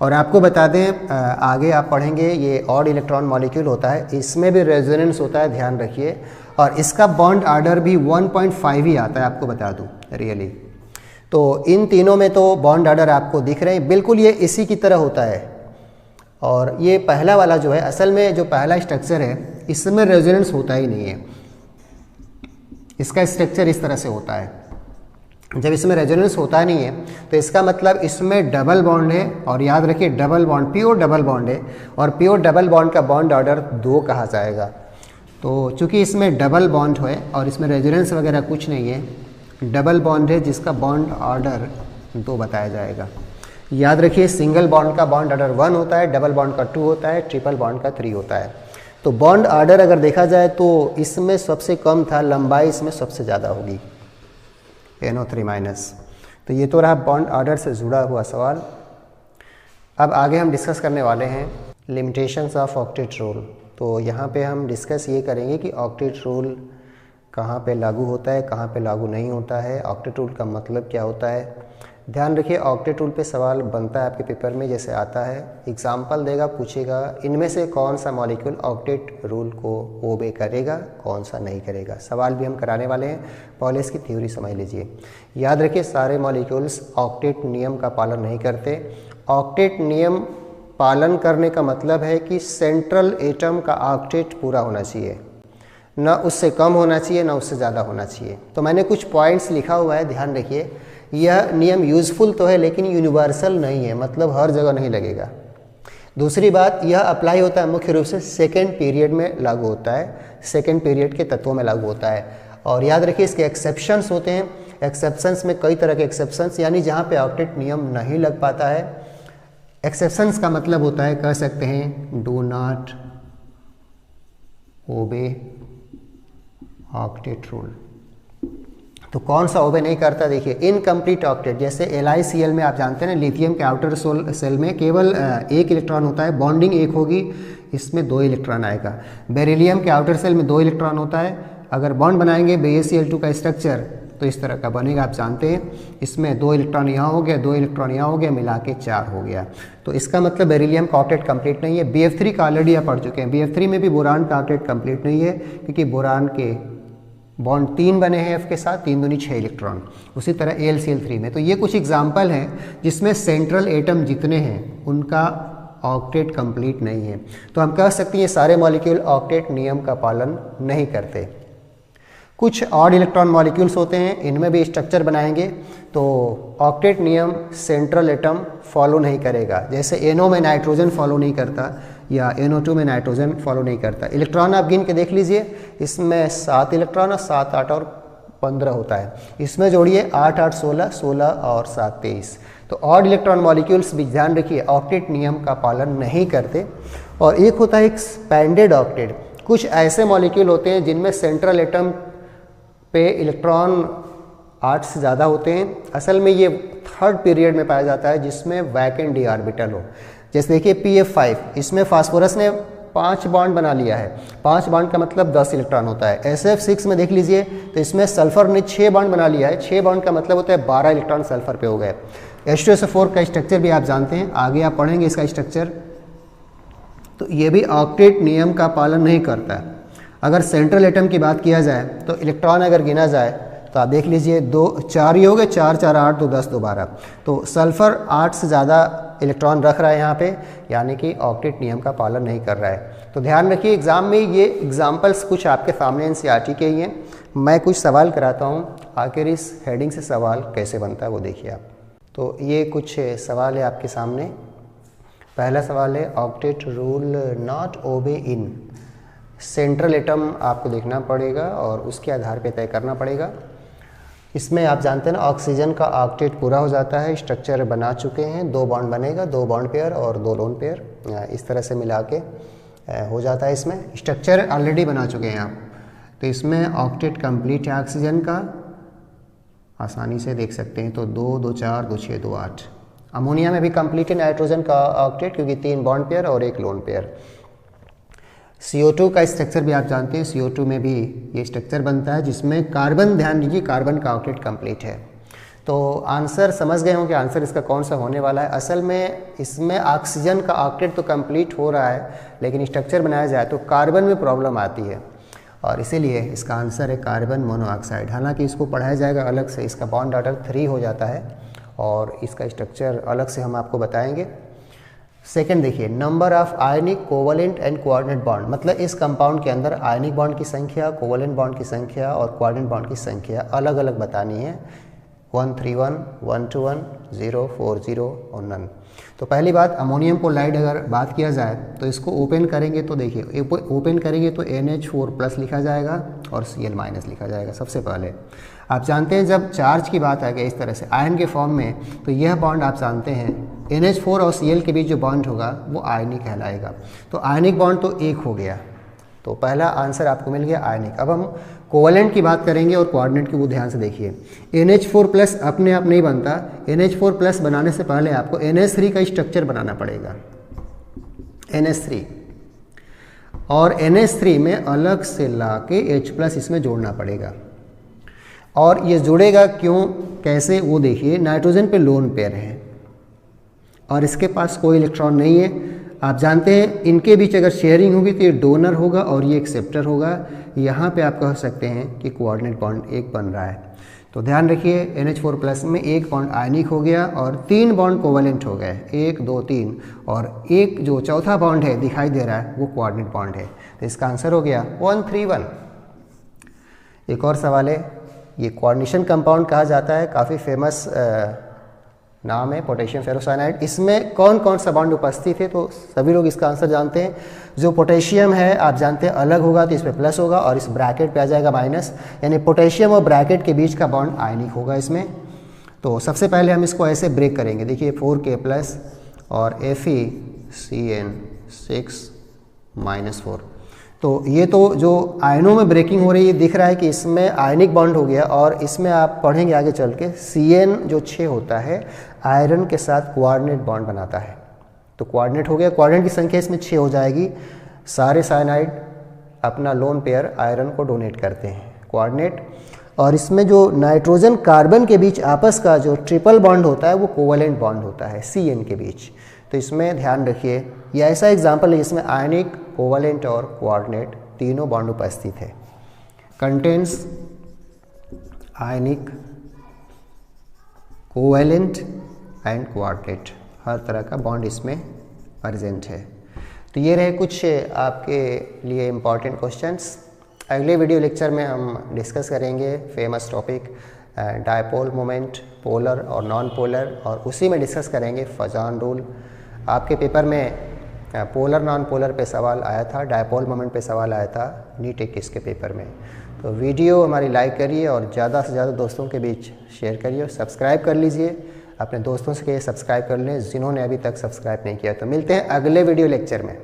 और आपको बता दें आगे आप पढ़ेंगे ये ऑड इलेक्ट्रॉन मॉलिक्यूल होता है, इसमें भी रेजोनेंस होता है, ध्यान रखिए, और इसका बॉन्ड ऑर्डर भी 1.5 ही आता है, आपको बता दूं रियली। तो इन तीनों में तो बॉन्ड ऑर्डर आपको दिख रहे हैं, बिल्कुल ये इसी की तरह होता है। और ये पहला वाला जो है, असल में जो पहला स्ट्रक्चर है इसमें रेजोनेंस होता ही नहीं है, इसका स्ट्रक्चर इस तरह से होता है। जब इसमें रेजोनेंस होता नहीं है तो इसका मतलब इसमें डबल बॉन्ड है, और याद रखिए double bond pure double bond है, और प्योर डबल बॉन्ड का बॉन्ड ऑर्डर 2 कहा जाएगा। तो चूंकि इसमें डबल बॉन्ड है और इसमें रेजोनेंस वगैरह कुछ नहीं है, डबल बॉन्ड है जिसका बॉन्ड ऑर्डर 2 बताया जाएगा। याद रखिए सिंगल बॉन्ड का बॉन्ड ऑर्डर 1 होता है, डबल बॉन्ड का 2 होता है, ट्रिपल बॉन्ड का 3 होता है। तो बॉन्ड ऑर्डर अगर देखा जाए तो इसमें सबसे कम था, लंबाई इसमें सबसे ज़्यादा होगी NO3-। तो ये तो रहा बॉन्ड ऑर्डर से जुड़ा हुआ सवाल। अब आगे हम डिस्कस करने वाले हैं लिमिटेशंस ऑफ ऑक्टेट रूल। तो यहाँ पे हम डिस्कस ये करेंगे कि ऑक्टेट रूल कहाँ पे लागू होता है, कहाँ पे लागू नहीं होता है, ऑक्टेट रूल का मतलब क्या होता है। ध्यान रखिए ऑक्टेट रूल पे सवाल बनता है आपके पेपर में, जैसे आता है एग्जाम्पल देगा, पूछेगा इनमें से कौन सा मॉलिक्यूल ऑक्टेट रूल को ओबे करेगा, कौन सा नहीं करेगा। सवाल भी हम कराने वाले हैं, पहले इसकी थ्योरी समझ लीजिए। याद रखिए सारे मॉलिक्यूल्स ऑक्टेट नियम का पालन नहीं करते। ऑक्टेट नियम पालन करने का मतलब है कि सेंट्रल एटम का ऑक्टेट पूरा होना चाहिए, ना उससे कम होना चाहिए ना उससे ज़्यादा होना चाहिए। तो मैंने कुछ पॉइंट्स लिखा हुआ है, ध्यान रखिए। यह नियम यूज़फुल तो है लेकिन यूनिवर्सल नहीं है, मतलब हर जगह नहीं लगेगा। दूसरी बात, यह अप्लाई होता है मुख्य रूप से सेकेंड पीरियड में लागू होता है, सेकेंड पीरियड के तत्वों में लागू होता है। और याद रखिए इसके एक्सेप्शंस होते हैं, एक्सेप्शंस में कई तरह के एक्सेप्शंस, यानी जहाँ पे ऑक्टेट नियम नहीं लग पाता है। एक्सेप्शंस का मतलब होता है, कह सकते हैं do not obey octet rule. तो कौन सा ओबे नहीं करता, देखिए इनकम्प्लीट ऑक्टेट, जैसे LiCl में आप जानते हैं ना, लिथियम के आउटर सेल में केवल 1 इलेक्ट्रॉन होता है, बॉन्डिंग 1 होगी, इसमें 2 इलेक्ट्रॉन आएगा। बेरिलियम के आउटर सेल में 2 इलेक्ट्रॉन होता है, अगर बॉन्ड बनाएंगे BaCl2 का स्ट्रक्चर तो इस तरह का बनेगा, आप जानते हैं। इसमें 2 इलेक्ट्रॉन यहाँ हो गया, 2 इलेक्ट्रॉन यहाँ हो गया, मिला के 4 हो गया। तो इसका मतलब बेरिलियम का ऑक्टेट कंप्लीट नहीं है। BF3 का ऑलरेडी आप पढ़ चुके हैं, BF3 में भी बोरान का ऑक्टेट कंप्लीट नहीं है, क्योंकि बोरान के बॉन्ड 3 बने हैं F के साथ, 3 दूनी 6 इलेक्ट्रॉन। उसी तरह AlCl3 में। तो ये कुछ एग्जाम्पल हैं जिसमें सेंट्रल एटम जितने हैं उनका ऑक्टेट कंप्लीट नहीं है। तो हम कह सकते हैं ये सारे मॉलिक्यूल ऑक्टेट नियम का पालन नहीं करते। कुछ ऑड इलेक्ट्रॉन मॉलिक्यूल्स होते हैं, इनमें भी स्ट्रक्चर बनाएंगे तो ऑक्टेट नियम सेंट्रल एटम फॉलो नहीं करेगा। जैसे NO में नाइट्रोजन फॉलो नहीं करता, या NO2 में नाइट्रोजन फॉलो नहीं करता। इलेक्ट्रॉन आप गिन के देख लीजिए, इसमें 7 इलेक्ट्रॉन और 7 8 और 15 होता है। इसमें जोड़िए 8 8 16, 16 और 7 23। तो ऑड इलेक्ट्रॉन मॉलिक्यूल्स भी ध्यान रखिए ऑक्टेट नियम का पालन नहीं करते। और एक होता है एक्सपैंडेड ऑक्टेट। कुछ ऐसे मॉलिक्यूल होते हैं जिनमें सेंट्रल एटम पे इलेक्ट्रॉन 8 से ज़्यादा होते हैं। असल में ये थर्ड पीरियड में पाया जाता है जिसमें वैकेंट d ऑर्बिटल हो। जैसे देखिए PF5, इसमें फास्फोरस ने 5 बॉन्ड बना लिया है। 5 बॉन्ड का मतलब 10 इलेक्ट्रॉन होता है। SF6 में देख लीजिए तो इसमें सल्फर ने 6 बॉन्ड बना लिया है। 6 बॉन्ड का मतलब होता है 12 इलेक्ट्रॉन सल्फर पे हो गए। H2SO4 का स्ट्रक्चर भी आप जानते हैं, आगे आप पढ़ेंगे इसका स्ट्रक्चर। तो ये भी ऑक्टेट नियम का पालन नहीं करता है। अगर सेंट्रल एटम की बात किया जाए तो इलेक्ट्रॉन अगर गिना जाए तो आप देख लीजिए 2 4 ही हो गए, 4 4 8 2 10 2 12। तो सल्फर 8 से ज़्यादा इलेक्ट्रॉन रख रहा है यहाँ पे, यानी कि ऑक्टेट नियम का पालन नहीं कर रहा है। तो ध्यान रखिए एग्जाम में ये एग्जाम्पल्स कुछ आपके सामने NCERT के ही हैं। मैं कुछ सवाल कराता हूँ, आखिर इस हेडिंग से सवाल कैसे बनता है वो देखिए आप। तो ये कुछ सवाल है आपके सामने। पहला सवाल है octet rule not obey in. Central atom आपको देखना पड़ेगा और उसके आधार पे तय करना पड़ेगा। इसमें आप जानते हैं ना, ऑक्सीजन का ऑक्टेट पूरा हो जाता है, स्ट्रक्चर बना चुके हैं, 2 बॉन्ड बनेगा, 2 बॉन्ड पेयर और 2 लोन पेयर, इस तरह से मिला के हो जाता है। इसमें स्ट्रक्चर ऑलरेडी बना चुके हैं आप, तो इसमें ऑक्टेट कंप्लीट है ऑक्सीजन का, आसानी से देख सकते हैं। तो 2 2 4 2 6 2 8। अमोनिया में भी कंप्लीट है नाइट्रोजन का ऑक्टेट, क्योंकि 3 बॉन्ड पेयर और 1 लोन पेयर। CO2 का स्ट्रक्चर भी आप जानते हैं, CO2 में भी ये स्ट्रक्चर बनता है जिसमें कार्बन, ध्यान दीजिए कार्बन का ऑक्टेट कंप्लीट है। तो आंसर समझ गए होंगे आंसर इसका कौन सा होने वाला है। असल में इसमें ऑक्सीजन का ऑक्टेट तो कंप्लीट हो रहा है, लेकिन स्ट्रक्चर बनाया जाए तो कार्बन में प्रॉब्लम आती है, और इसीलिए इसका आंसर है कार्बन मोनोऑक्साइड। हालांकि इसको पढ़ाया जाएगा अलग से, इसका बॉन्ड ऑर्डर 3 हो जाता है और इसका स्ट्रक्चर अलग से हम आपको बताएंगे। सेकंड देखिए, number of ionic, covalent and coordinate bond, मतलब इस कंपाउंड के अंदर आयनिक बॉन्ड की संख्या, कोवलेंट बॉन्ड की संख्या और कोऑर्डिनेट बॉन्ड की संख्या अलग अलग बतानी है। 131, 121, 0, 40 और नन। तो पहली बात, अमोनियम क्लोराइड अगर बात किया जाए तो इसको ओपन करेंगे तो देखिए, ओपन करेंगे तो NH4+ लिखा जाएगा और Cl- लिखा जाएगा। सबसे पहले आप जानते हैं जब चार्ज की बात आ गई इस तरह से आयन के फॉर्म में, तो यह बॉन्ड आप जानते हैं NH4 और Cl के बीच जो बॉन्ड होगा वो आयनिक कहलाएगा। तो आयनिक बॉन्ड तो 1 हो गया, तो पहला आंसर आपको मिल गया आयनिक। अब हम कोवलेंट की बात करेंगे और कोऑर्डिनेट की, वो ध्यान से देखिए। NH4+ अपने आप नहीं बनता, NH4+ बनाने से पहले आपको NH3 का स्ट्रक्चर बनाना पड़ेगा, NH3, और NH3 में अलग से लाके H+ इसमें जोड़ना पड़ेगा। और ये जुड़ेगा क्यों, कैसे, वो देखिए। नाइट्रोजन पे लोन पेयर है और इसके पास कोई इलेक्ट्रॉन नहीं है। आप जानते हैं इनके बीच अगर शेयरिंग होगी तो ये डोनर होगा और ये एक्सेप्टर होगा। यहाँ पे आप कह सकते हैं कि कोऑर्डिनेट बॉन्ड 1 बन रहा है। तो ध्यान रखिए, NH4+ में 1 बॉन्ड आयनिक हो गया और 3 बॉन्ड कोवलेंट हो गए, 1 2 3, और एक जो चौथा बॉन्ड है दिखाई दे रहा है वो कोऑर्डिनेट बॉन्ड है। तो इसका आंसर हो गया 131। एक और सवाल है, ये कोऑर्डिनेशन कंपाउंड कहा जाता है, काफ़ी फेमस नाम है, पोटेशियम फेरोसाइनाइड। इसमें कौन कौन सा बॉन्ड उपस्थित है, तो सभी लोग इसका आंसर जानते हैं। जो पोटेशियम है आप जानते हैं अलग होगा तो इस पर प्लस होगा और इस ब्रैकेट पे आ जाएगा माइनस, यानी पोटेशियम और ब्रैकेट के बीच का बॉन्ड आयनिक होगा इसमें। तो सबसे पहले हम इसको ऐसे ब्रेक करेंगे, देखिए 4K+ और FeCN6-4। तो ये तो जो आयनों में ब्रेकिंग हो रही है, दिख रहा है कि इसमें आयनिक बॉन्ड हो गया, और इसमें आप पढ़ेंगे आगे चल के Cn जो 6 होता है आयरन के साथ कोऑर्डिनेट बॉन्ड बनाता है। तो कोऑर्डिनेट हो गया, कोऑर्डिनेट की संख्या इसमें 6 हो जाएगी। सारे साइनाइड अपना लोन पेयर आयरन को डोनेट करते हैं, कोऑर्डिनेट। और इसमें जो नाइट्रोजन कार्बन के बीच आपस का जो ट्रिपल बॉन्ड होता है वो कोवलेंट बॉन्ड होता है Cn के बीच। तो इसमें ध्यान रखिए, ये ऐसा एग्जाम्पल है जिसमें आयनिक, कोवलेंट और कोऑर्डिनेट तीनों बॉन्ड उपस्थित है। Contains ionic, covalent and coordinate, हर तरह का बॉन्ड इसमें प्रेजेंट है। तो ये रहे कुछ आपके लिए इम्पॉर्टेंट क्वेश्चंस। अगले वीडियो लेक्चर में हम डिस्कस करेंगे famous topic dipole moment, polar और नॉन पोलर, और उसी में डिस्कस करेंगे फजान रूल। आपके पेपर में पोलर नॉन पोलर पे सवाल आया था, डायपोल मोमेंट पे सवाल आया था नीट 21 के पेपर में। तो वीडियो हमारी लाइक करिए और ज़्यादा से ज़्यादा दोस्तों के बीच शेयर करिए, सब्सक्राइब कर लीजिए, अपने दोस्तों से सब्सक्राइब कर लें जिन्होंने अभी तक सब्सक्राइब नहीं किया। तो मिलते हैं अगले वीडियो लेक्चर में।